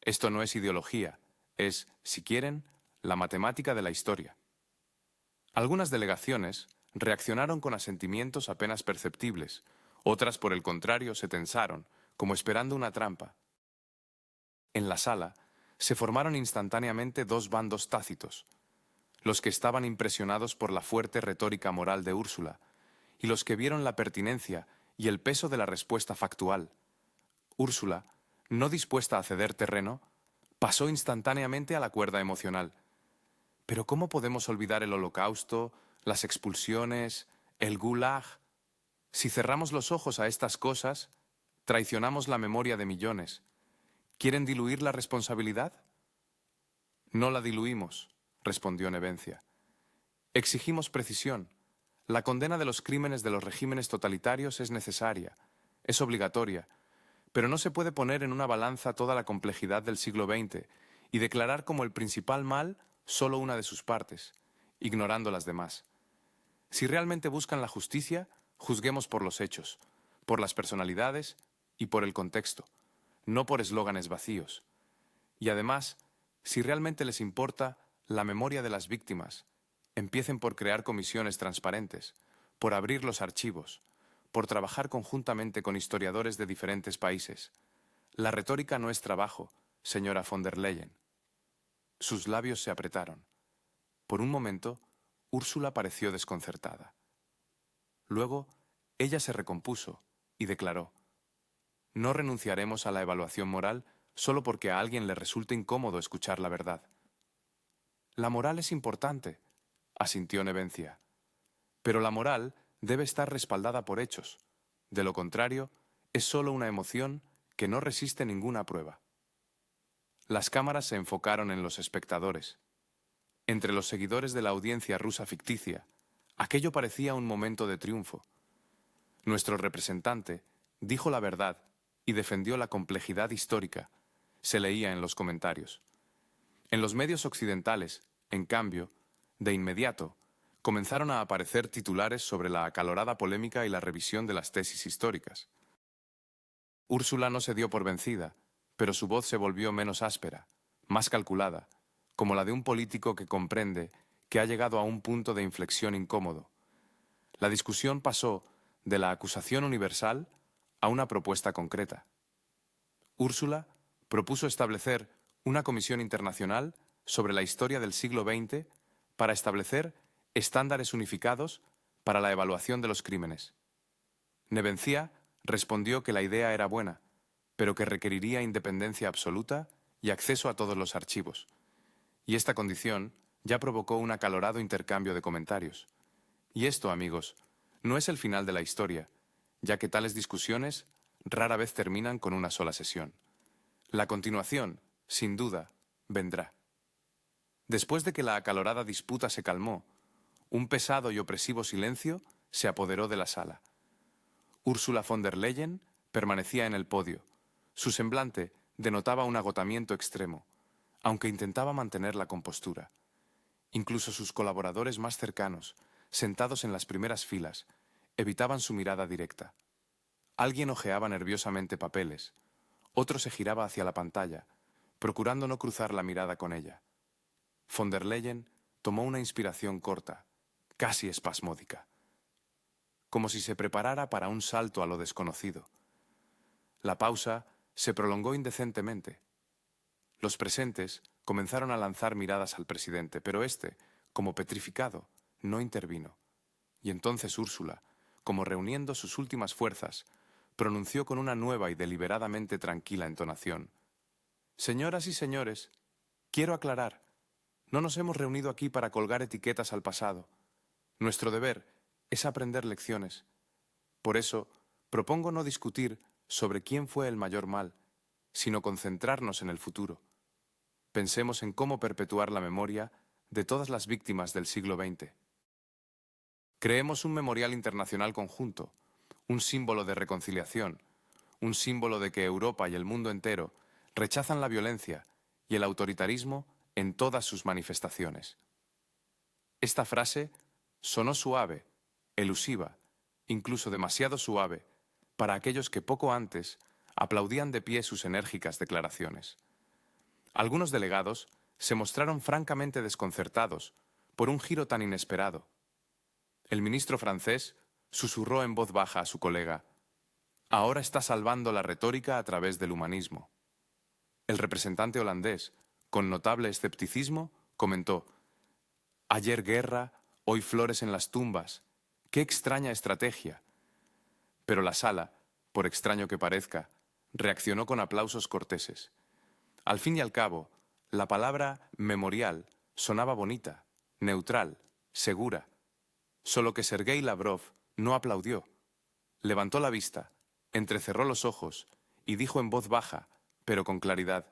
Esto no es ideología, es, si quieren, la matemática de la historia. Algunas delegaciones reaccionaron con asentimientos apenas perceptibles, otras, por el contrario, se tensaron, como esperando una trampa. En la sala se formaron instantáneamente dos bandos tácitos: los que estaban impresionados por la fuerte retórica moral de Úrsula y los que vieron la pertinencia y el peso de la respuesta factual. Úrsula, no dispuesta a ceder terreno, pasó instantáneamente a la cuerda emocional. Pero ¿cómo podemos olvidar el Holocausto, las expulsiones, el Gulag? Si cerramos los ojos a estas cosas, traicionamos la memoria de millones. ¿Quieren diluir la responsabilidad? No la diluimos, respondió Nevencia. Exigimos precisión. La condena de los crímenes de los regímenes totalitarios es necesaria, es obligatoria, pero no se puede poner en una balanza toda la complejidad del siglo XX y declarar como el principal mal solo una de sus partes, ignorando las demás. Si realmente buscan la justicia, juzguemos por los hechos, por las personalidades y por el contexto, no por eslóganes vacíos. Y además, si realmente les importa la memoria de las víctimas, empiecen por crear comisiones transparentes, por abrir los archivos, por trabajar conjuntamente con historiadores de diferentes países. La retórica no es trabajo, señora von der Leyen. Sus labios se apretaron. Por un momento, Úrsula pareció desconcertada. Luego, ella se recompuso y declaró: no renunciaremos a la evaluación moral solo porque a alguien le resulte incómodo escuchar la verdad. La moral es importante, asintió Nevencia, pero la moral debe estar respaldada por hechos. De lo contrario, es solo una emoción que no resiste ninguna prueba. Las cámaras se enfocaron en los espectadores. Entre los seguidores de la audiencia rusa ficticia, aquello parecía un momento de triunfo. Nuestro representante dijo la verdad y defendió la complejidad histórica, se leía en los comentarios. En los medios occidentales, en cambio, de inmediato, comenzaron a aparecer titulares sobre la acalorada polémica y la revisión de las tesis históricas. Úrsula no se dio por vencida, pero su voz se volvió menos áspera, más calculada, como la de un político que comprende que ha llegado a un punto de inflexión incómodo. La discusión pasó de la acusación universal a una propuesta concreta. Úrsula propuso establecer una comisión internacional sobre la historia del siglo XX para establecer estándares unificados para la evaluación de los crímenes. Nevencia respondió que la idea era buena, pero que requeriría independencia absoluta y acceso a todos los archivos. Y esta condición ya provocó un acalorado intercambio de comentarios. Y esto, amigos, no es el final de la historia, ya que tales discusiones rara vez terminan con una sola sesión. La continuación, sin duda, vendrá. Después de que la acalorada disputa se calmó, un pesado y opresivo silencio se apoderó de la sala. Ursula von der Leyen permanecía en el podio. Su semblante denotaba un agotamiento extremo, aunque intentaba mantener la compostura. Incluso sus colaboradores más cercanos, sentados en las primeras filas, evitaban su mirada directa. Alguien hojeaba nerviosamente papeles, otro se giraba hacia la pantalla, procurando no cruzar la mirada con ella. Von der Leyen tomó una inspiración corta, casi espasmódica, como si se preparara para un salto a lo desconocido. La pausa se prolongó indecentemente. Los presentes comenzaron a lanzar miradas al presidente, pero éste, como petrificado, no intervino. Y entonces Úrsula, como reuniendo sus últimas fuerzas, pronunció con una nueva y deliberadamente tranquila entonación: «Señoras y señores, quiero aclarar, no nos hemos reunido aquí para colgar etiquetas al pasado. Nuestro deber es aprender lecciones. Por eso, propongo no discutir sobre quién fue el mayor mal, sino concentrarnos en el futuro. Pensemos en cómo perpetuar la memoria de todas las víctimas del siglo XX. Creemos un memorial internacional conjunto, un símbolo de reconciliación, un símbolo de que Europa y el mundo entero rechazan la violencia y el autoritarismo en todas sus manifestaciones». Esta frase sonó suave, elusiva, incluso demasiado suave para aquellos que poco antes aplaudían de pie sus enérgicas declaraciones. Algunos delegados se mostraron francamente desconcertados por un giro tan inesperado. El ministro francés susurró en voz baja a su colega: «Ahora está salvando la retórica a través del humanismo». El representante holandés, con notable escepticismo, comentó: «Ayer guerra, hoy flores en las tumbas. ¡Qué extraña estrategia!». Pero la sala, por extraño que parezca, reaccionó con aplausos corteses. Al fin y al cabo, la palabra memorial sonaba bonita, neutral, segura. Solo que Sergei Lavrov no aplaudió. Levantó la vista, entrecerró los ojos y dijo en voz baja, pero con claridad: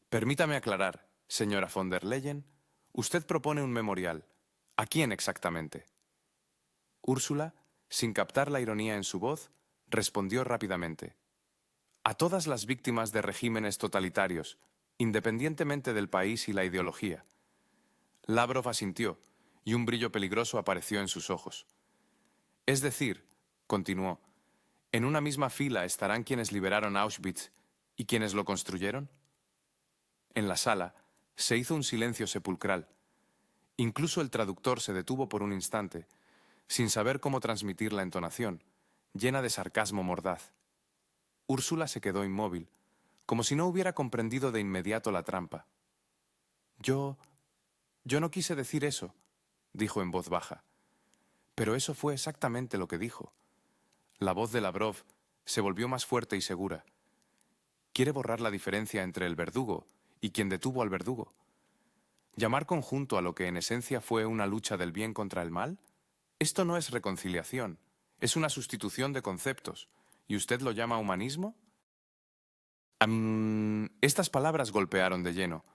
«Permítame aclarar, señora von der Leyen, usted propone un memorial. ¿A quién exactamente?». Úrsula, sin captar la ironía en su voz, respondió rápidamente: «A todas las víctimas de regímenes totalitarios, independientemente del país y la ideología». Lavrov asintió, y un brillo peligroso apareció en sus ojos. «Es decir», continuó, «¿en una misma fila estarán quienes liberaron Auschwitz y quienes lo construyeron?». En la sala se hizo un silencio sepulcral. Incluso el traductor se detuvo por un instante, sin saber cómo transmitir la entonación, llena de sarcasmo mordaz. Úrsula se quedó inmóvil, como si no hubiera comprendido de inmediato la trampa. Yo no quise decir eso», dijo en voz baja. Pero eso fue exactamente lo que dijo. La voz de Lavrov se volvió más fuerte y segura. «Quiere borrar la diferencia entre el verdugo y quien detuvo al verdugo. ¿Llamar conjunto a lo que en esencia fue una lucha del bien contra el mal? Esto no es reconciliación, es una sustitución de conceptos. ¿Y usted lo llama humanismo?». Estas palabras golpearon de lleno.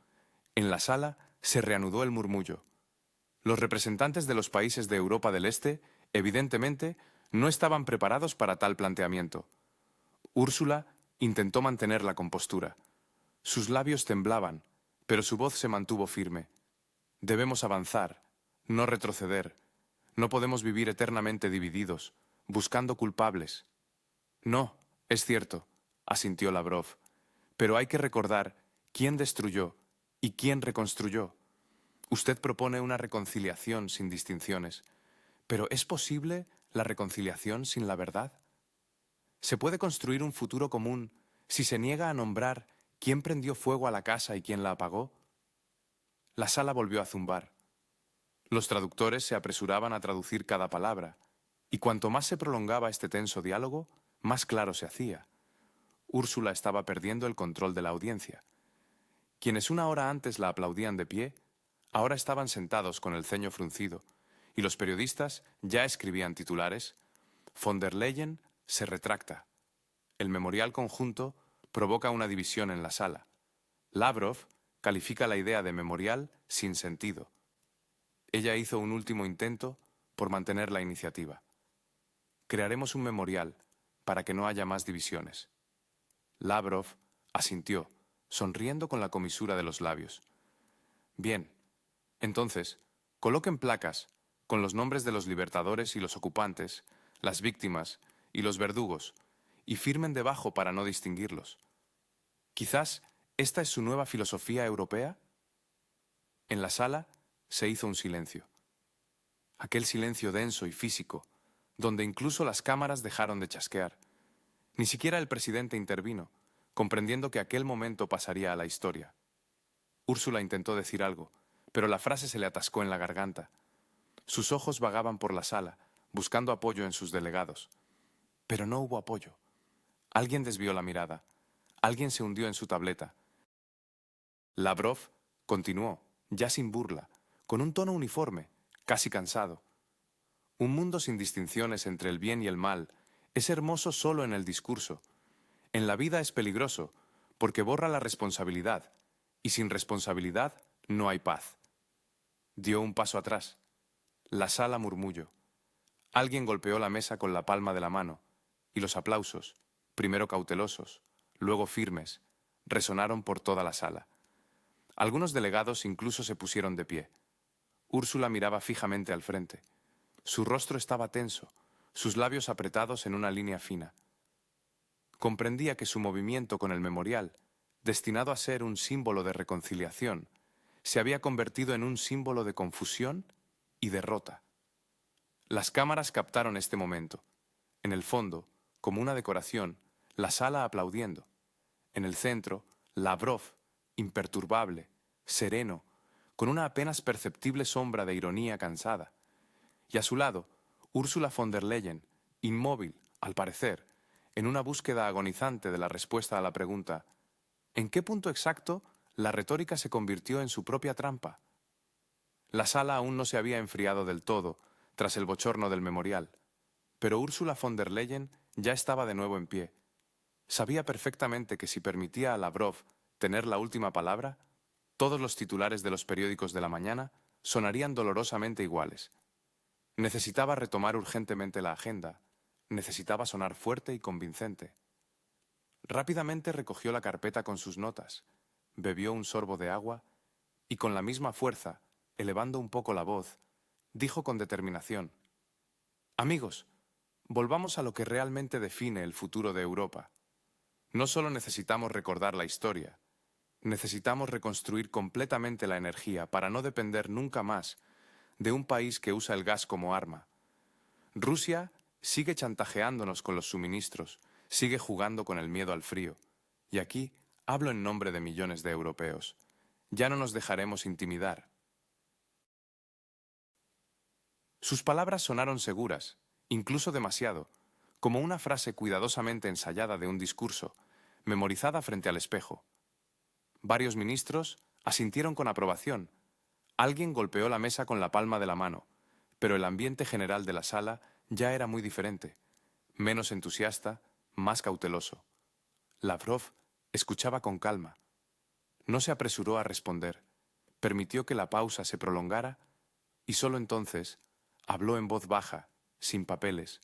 En la sala se reanudó el murmullo. Los representantes de los países de Europa del Este, evidentemente, no estaban preparados para tal planteamiento. Úrsula intentó mantener la compostura. Sus labios temblaban, pero su voz se mantuvo firme. «Debemos avanzar, no retroceder. No podemos vivir eternamente divididos, buscando culpables. No, es cierto, asintió Lavrov, pero hay que recordar quién destruyó y quién reconstruyó. Usted propone una reconciliación sin distinciones, pero ¿es posible la reconciliación sin la verdad? ¿Se puede construir un futuro común si se niega a nombrar quién prendió fuego a la casa y quién la apagó? La sala volvió a zumbar. Los traductores se apresuraban a traducir cada palabra, y cuanto más se prolongaba este tenso diálogo, más claro se hacía. Úrsula estaba perdiendo el control de la audiencia. Quienes una hora antes la aplaudían de pie, ahora estaban sentados con el ceño fruncido, y los periodistas ya escribían titulares: Von der Leyen se retracta. El memorial conjunto provoca una división en la sala. Lavrov califica la idea de memorial sin sentido. Ella hizo un último intento por mantener la iniciativa. Crearemos un memorial para que no haya más divisiones. Lavrov asintió, sonriendo con la comisura de los labios. Bien, entonces, coloquen placas con los nombres de los libertadores y los ocupantes, las víctimas y los verdugos, y firmen debajo para no distinguirlos. Quizás esta es su nueva filosofía europea. En la sala se hizo un silencio. Aquel silencio denso y físico, donde incluso las cámaras dejaron de chasquear. Ni siquiera el presidente intervino, comprendiendo que aquel momento pasaría a la historia. Úrsula intentó decir algo, pero la frase se le atascó en la garganta. Sus ojos vagaban por la sala, buscando apoyo en sus delegados. Pero no hubo apoyo. Alguien desvió la mirada. Alguien se hundió en su tableta. Lavrov continuó, ya sin burla, con un tono uniforme, casi cansado. Un mundo sin distinciones entre el bien y el mal es hermoso solo en el discurso. En la vida es peligroso, porque borra la responsabilidad, y sin responsabilidad no hay paz. Dio un paso atrás. La sala murmulló. Alguien golpeó la mesa con la palma de la mano, y los aplausos, primero cautelosos, luego firmes, resonaron por toda la sala. Algunos delegados incluso se pusieron de pie. Úrsula miraba fijamente al frente. Su rostro estaba tenso, sus labios apretados en una línea fina. Comprendía que su movimiento con el memorial, destinado a ser un símbolo de reconciliación, se había convertido en un símbolo de confusión y derrota. Las cámaras captaron este momento. En el fondo, como una decoración, la sala aplaudiendo. En el centro, Lavrov, imperturbable, sereno, con una apenas perceptible sombra de ironía cansada. Y a su lado, Ursula von der Leyen, inmóvil, al parecer, en una búsqueda agonizante de la respuesta a la pregunta: ¿en qué punto exacto la retórica se convirtió en su propia trampa? La sala aún no se había enfriado del todo tras el bochorno del memorial, pero Ursula von der Leyen ya estaba de nuevo en pie. Sabía perfectamente que si permitía a Lavrov tener la última palabra, todos los titulares de los periódicos de la mañana sonarían dolorosamente iguales. Necesitaba retomar urgentemente la agenda, necesitaba sonar fuerte y convincente. Rápidamente recogió la carpeta con sus notas, bebió un sorbo de agua y con la misma fuerza, elevando un poco la voz, dijo con determinación: Amigos, volvamos a lo que realmente define el futuro de Europa. No solo necesitamos recordar la historia, necesitamos reconstruir completamente la energía para no depender nunca más de un país que usa el gas como arma. Rusia sigue chantajeándonos con los suministros, sigue jugando con el miedo al frío. Y aquí hablo en nombre de millones de europeos. Ya no nos dejaremos intimidar. Sus palabras sonaron seguras, incluso demasiado, como una frase cuidadosamente ensayada de un discurso, memorizada frente al espejo. Varios ministros asintieron con aprobación. Alguien golpeó la mesa con la palma de la mano, pero el ambiente general de la sala ya era muy diferente, menos entusiasta, más cauteloso. Lavrov escuchaba con calma. No se apresuró a responder, permitió que la pausa se prolongara y solo entonces habló en voz baja, sin papeles,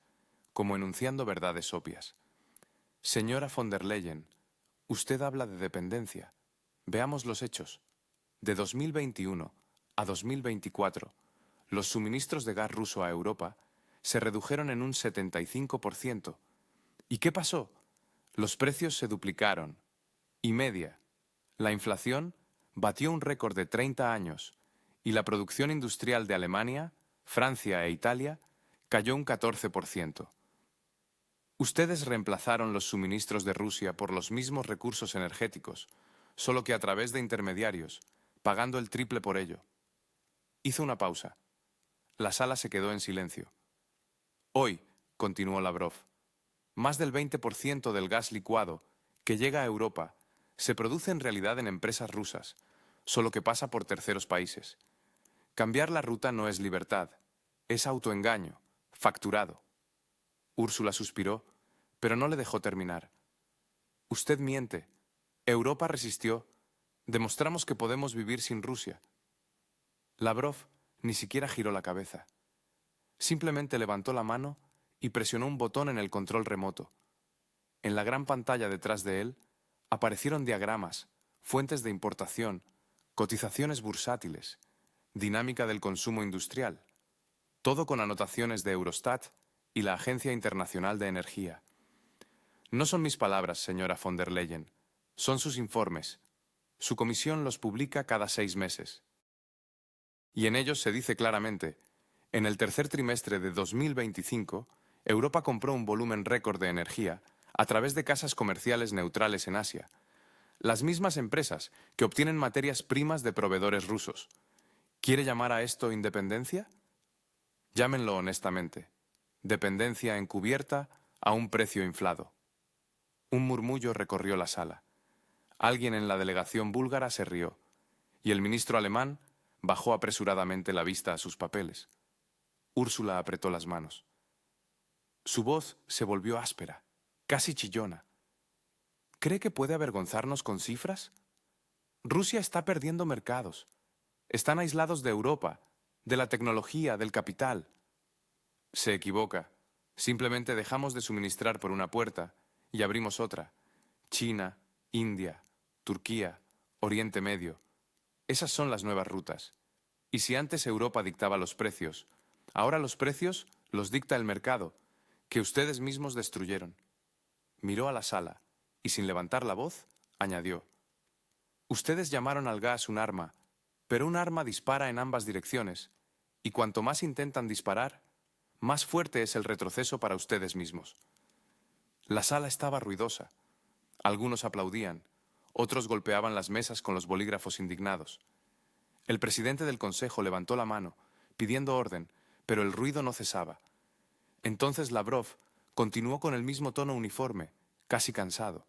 como enunciando verdades obvias. Señora von der Leyen, usted habla de dependencia. Veamos los hechos. De 2021 a 2024, los suministros de gas ruso a Europa se redujeron en un 75%. ¿Y qué pasó? Los precios se duplicaron. Y media. La inflación batió un récord de 30 años y la producción industrial de Alemania, Francia e Italia cayó un 14%. Ustedes reemplazaron los suministros de Rusia por los mismos recursos energéticos, solo que a través de intermediarios, pagando el triple por ello. Hizo una pausa. La sala se quedó en silencio. Hoy, continuó Lavrov, más del 20% del gas licuado que llega a Europa se produce en realidad en empresas rusas, solo que pasa por terceros países. Cambiar la ruta no es libertad, es autoengaño, facturado. Úrsula suspiró, pero no le dejó terminar. Usted miente. Europa resistió. Demostramos que podemos vivir sin Rusia. Lavrov ni siquiera giró la cabeza. Simplemente levantó la mano y presionó un botón en el control remoto. En la gran pantalla detrás de él aparecieron diagramas, fuentes de importación, cotizaciones bursátiles, dinámica del consumo industrial, todo con anotaciones de Eurostat y la Agencia Internacional de Energía. No son mis palabras, señora von der Leyen, son sus informes. Su comisión los publica cada 6 meses. Y en ellos se dice claramente, en el tercer trimestre de 2025, Europa compró un volumen récord de energía a través de casas comerciales neutrales en Asia, las mismas empresas que obtienen materias primas de proveedores rusos. ¿Quiere llamar a esto independencia? Llámenlo honestamente. Dependencia encubierta a un precio inflado. Un murmullo recorrió la sala. Alguien en la delegación búlgara se rió, y el ministro alemán bajó apresuradamente la vista a sus papeles. Úrsula apretó las manos. Su voz se volvió áspera, casi chillona. ¿Cree que puede avergonzarnos con cifras? Rusia está perdiendo mercados. Están aislados de Europa, de la tecnología, del capital. Se equivoca. Simplemente dejamos de suministrar por una puerta y abrimos otra. China, India, Turquía, Oriente Medio. Esas son las nuevas rutas. Y si antes Europa dictaba los precios, ahora los precios los dicta el mercado, que ustedes mismos destruyeron. Miró a la sala y sin levantar la voz, añadió: ustedes llamaron al gas un arma, pero un arma dispara en ambas direcciones, y cuanto más intentan disparar, más fuerte es el retroceso para ustedes mismos. La sala estaba ruidosa. Algunos aplaudían, otros golpeaban las mesas con los bolígrafos indignados. El presidente del Consejo levantó la mano, pidiendo orden, pero el ruido no cesaba. Entonces Lavrov continuó con el mismo tono uniforme, casi cansado.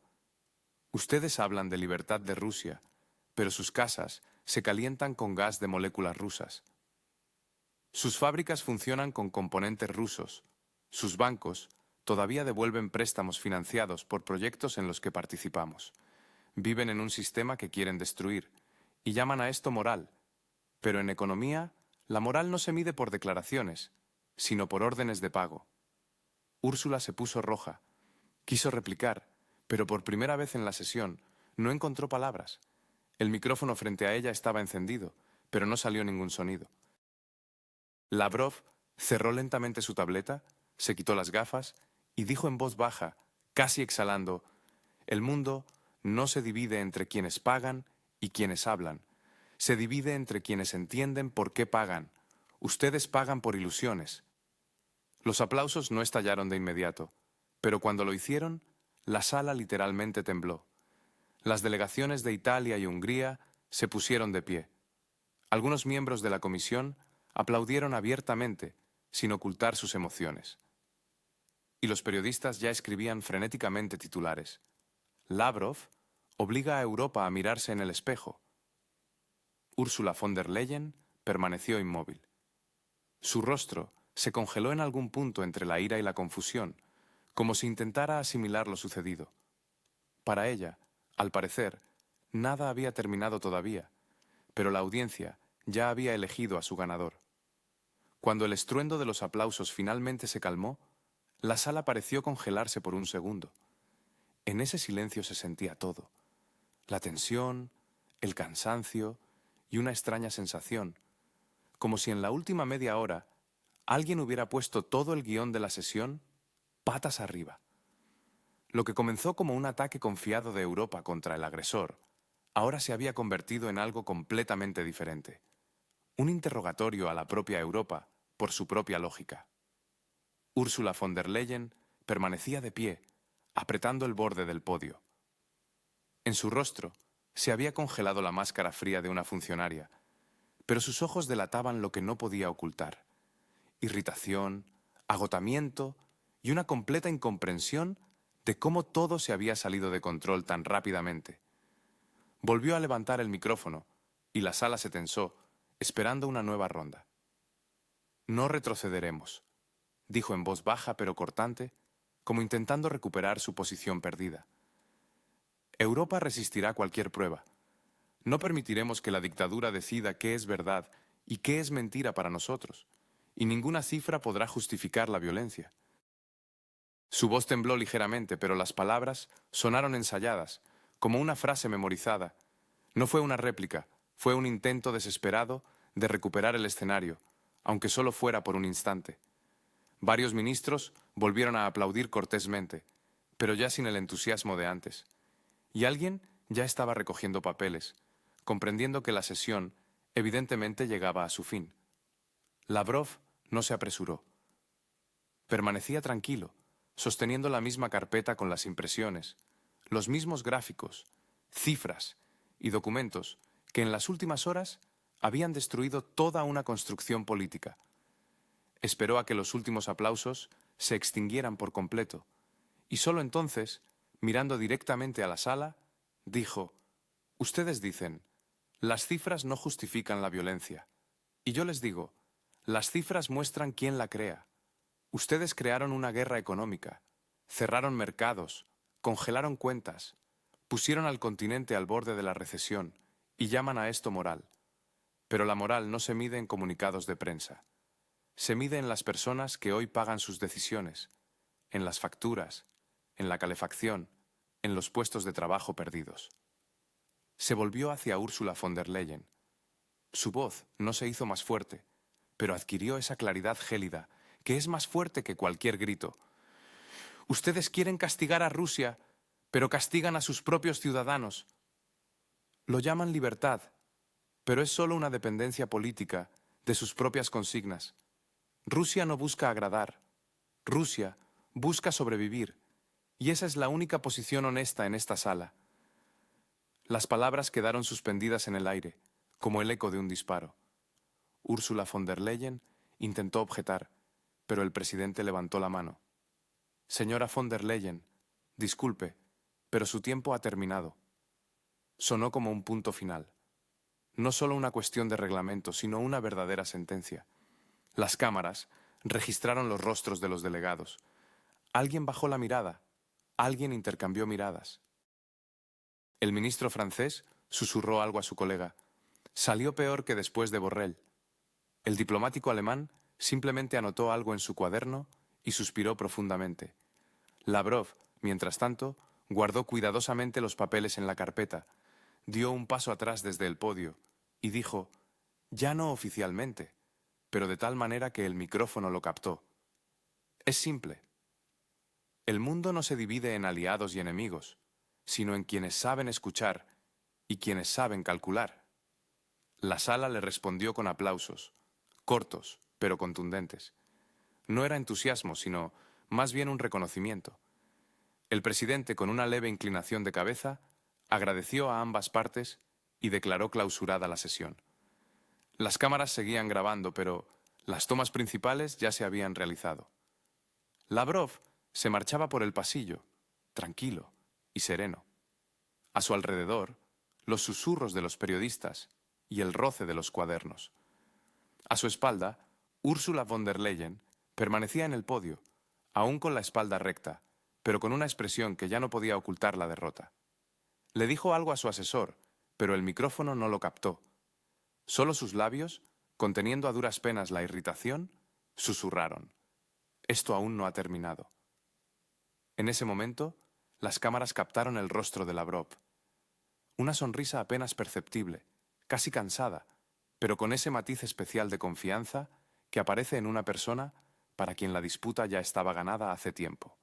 Ustedes hablan de libertad de Rusia, pero sus casas se calientan con gas de moléculas rusas. Sus fábricas funcionan con componentes rusos. Sus bancos todavía devuelven préstamos financiados por proyectos en los que participamos. Viven en un sistema que quieren destruir y llaman a esto moral. Pero en economía, la moral no se mide por declaraciones, sino por órdenes de pago. Úrsula se puso roja. Quiso replicar, pero por primera vez en la sesión no encontró palabras. El micrófono frente a ella estaba encendido, pero no salió ningún sonido. Lavrov cerró lentamente su tableta, se quitó las gafas y dijo en voz baja, casi exhalando: el mundo no se divide entre quienes pagan y quienes hablan. Se divide entre quienes entienden por qué pagan. Ustedes pagan por ilusiones. Los aplausos no estallaron de inmediato, pero cuando lo hicieron, la sala literalmente tembló. Las delegaciones de Italia y Hungría se pusieron de pie. Algunos miembros de la comisión aplaudieron abiertamente, sin ocultar sus emociones. Y los periodistas ya escribían frenéticamente titulares. Lavrov obliga a Europa a mirarse en el espejo. Ursula von der Leyen permaneció inmóvil. Su rostro se congeló en algún punto entre la ira y la confusión, como si intentara asimilar lo sucedido. Para ella, al parecer, nada había terminado todavía, pero la audiencia ya había elegido a su ganador. Cuando el estruendo de los aplausos finalmente se calmó, la sala pareció congelarse por un segundo. En ese silencio se sentía todo: la tensión, el cansancio y una extraña sensación, como si en la última media hora alguien hubiera puesto todo el guión de la sesión patas arriba. Lo que comenzó como un ataque confiado de Europa contra el agresor, ahora se había convertido en algo completamente diferente. Un interrogatorio a la propia Europa por su propia lógica. Ursula von der Leyen permanecía de pie, apretando el borde del podio. En su rostro se había congelado la máscara fría de una funcionaria, pero sus ojos delataban lo que no podía ocultar: irritación, agotamiento y una completa incomprensión de cómo todo se había salido de control tan rápidamente. Volvió a levantar el micrófono y la sala se tensó, esperando una nueva ronda. «No retrocederemos», dijo en voz baja pero cortante, como intentando recuperar su posición perdida. «Europa resistirá cualquier prueba. No permitiremos que la dictadura decida qué es verdad y qué es mentira para nosotros, y ninguna cifra podrá justificar la violencia». Su voz tembló ligeramente, pero las palabras sonaron ensayadas, como una frase memorizada. No fue una réplica, fue un intento desesperado de recuperar el escenario, aunque solo fuera por un instante. Varios ministros volvieron a aplaudir cortésmente, pero ya sin el entusiasmo de antes. Y alguien ya estaba recogiendo papeles, comprendiendo que la sesión evidentemente llegaba a su fin. Lavrov no se apresuró. Permanecía tranquilo, sosteniendo la misma carpeta con las impresiones, los mismos gráficos, cifras y documentos que en las últimas horas habían destruido toda una construcción política. Esperó a que los últimos aplausos se extinguieran por completo, y solo entonces, mirando directamente a la sala, dijo: «Ustedes dicen, las cifras no justifican la violencia. Y yo les digo, las cifras muestran quién la crea. Ustedes crearon una guerra económica, cerraron mercados, congelaron cuentas, pusieron al continente al borde de la recesión y llaman a esto moral. Pero la moral no se mide en comunicados de prensa. Se mide en las personas que hoy pagan sus decisiones, en las facturas, en la calefacción, en los puestos de trabajo perdidos». Se volvió hacia Ursula von der Leyen. Su voz no se hizo más fuerte, pero adquirió esa claridad gélida que es más fuerte que cualquier grito. «Ustedes quieren castigar a Rusia, pero castigan a sus propios ciudadanos. Lo llaman libertad, pero es solo una dependencia política de sus propias consignas. Rusia no busca agradar. Rusia busca sobrevivir, y esa es la única posición honesta en esta sala». Las palabras quedaron suspendidas en el aire, como el eco de un disparo. Ursula von der Leyen intentó objetar, pero el presidente levantó la mano. «Señora von der Leyen, disculpe, pero su tiempo ha terminado». Sonó como un punto final. No solo una cuestión de reglamento, sino una verdadera sentencia. Las cámaras registraron los rostros de los delegados. Alguien bajó la mirada, alguien intercambió miradas. El ministro francés susurró algo a su colega. Salió peor que después de Borrell. El diplomático alemán simplemente anotó algo en su cuaderno y suspiró profundamente. Lavrov, mientras tanto, guardó cuidadosamente los papeles en la carpeta, dio un paso atrás desde el podio y dijo, ya no oficialmente, pero de tal manera que el micrófono lo captó: «Es simple. El mundo no se divide en aliados y enemigos, sino en quienes saben escuchar y quienes saben calcular». La sala le respondió con aplausos, cortos pero contundentes. No era entusiasmo, sino más bien un reconocimiento. El presidente, con una leve inclinación de cabeza, agradeció a ambas partes y declaró clausurada la sesión. Las cámaras seguían grabando, pero las tomas principales ya se habían realizado. Lavrov se marchaba por el pasillo, tranquilo y sereno. A su alrededor, los susurros de los periodistas y el roce de los cuadernos. A su espalda, Ursula von der Leyen permanecía en el podio, aún con la espalda recta, pero con una expresión que ya no podía ocultar la derrota. Le dijo algo a su asesor, pero el micrófono no lo captó. Solo sus labios, conteniendo a duras penas la irritación, susurraron: «Esto aún no ha terminado». En ese momento, las cámaras captaron el rostro de Lavrov. Una sonrisa apenas perceptible, casi cansada, pero con ese matiz especial de confianza que aparece en una persona para quien la disputa ya estaba ganada hace tiempo.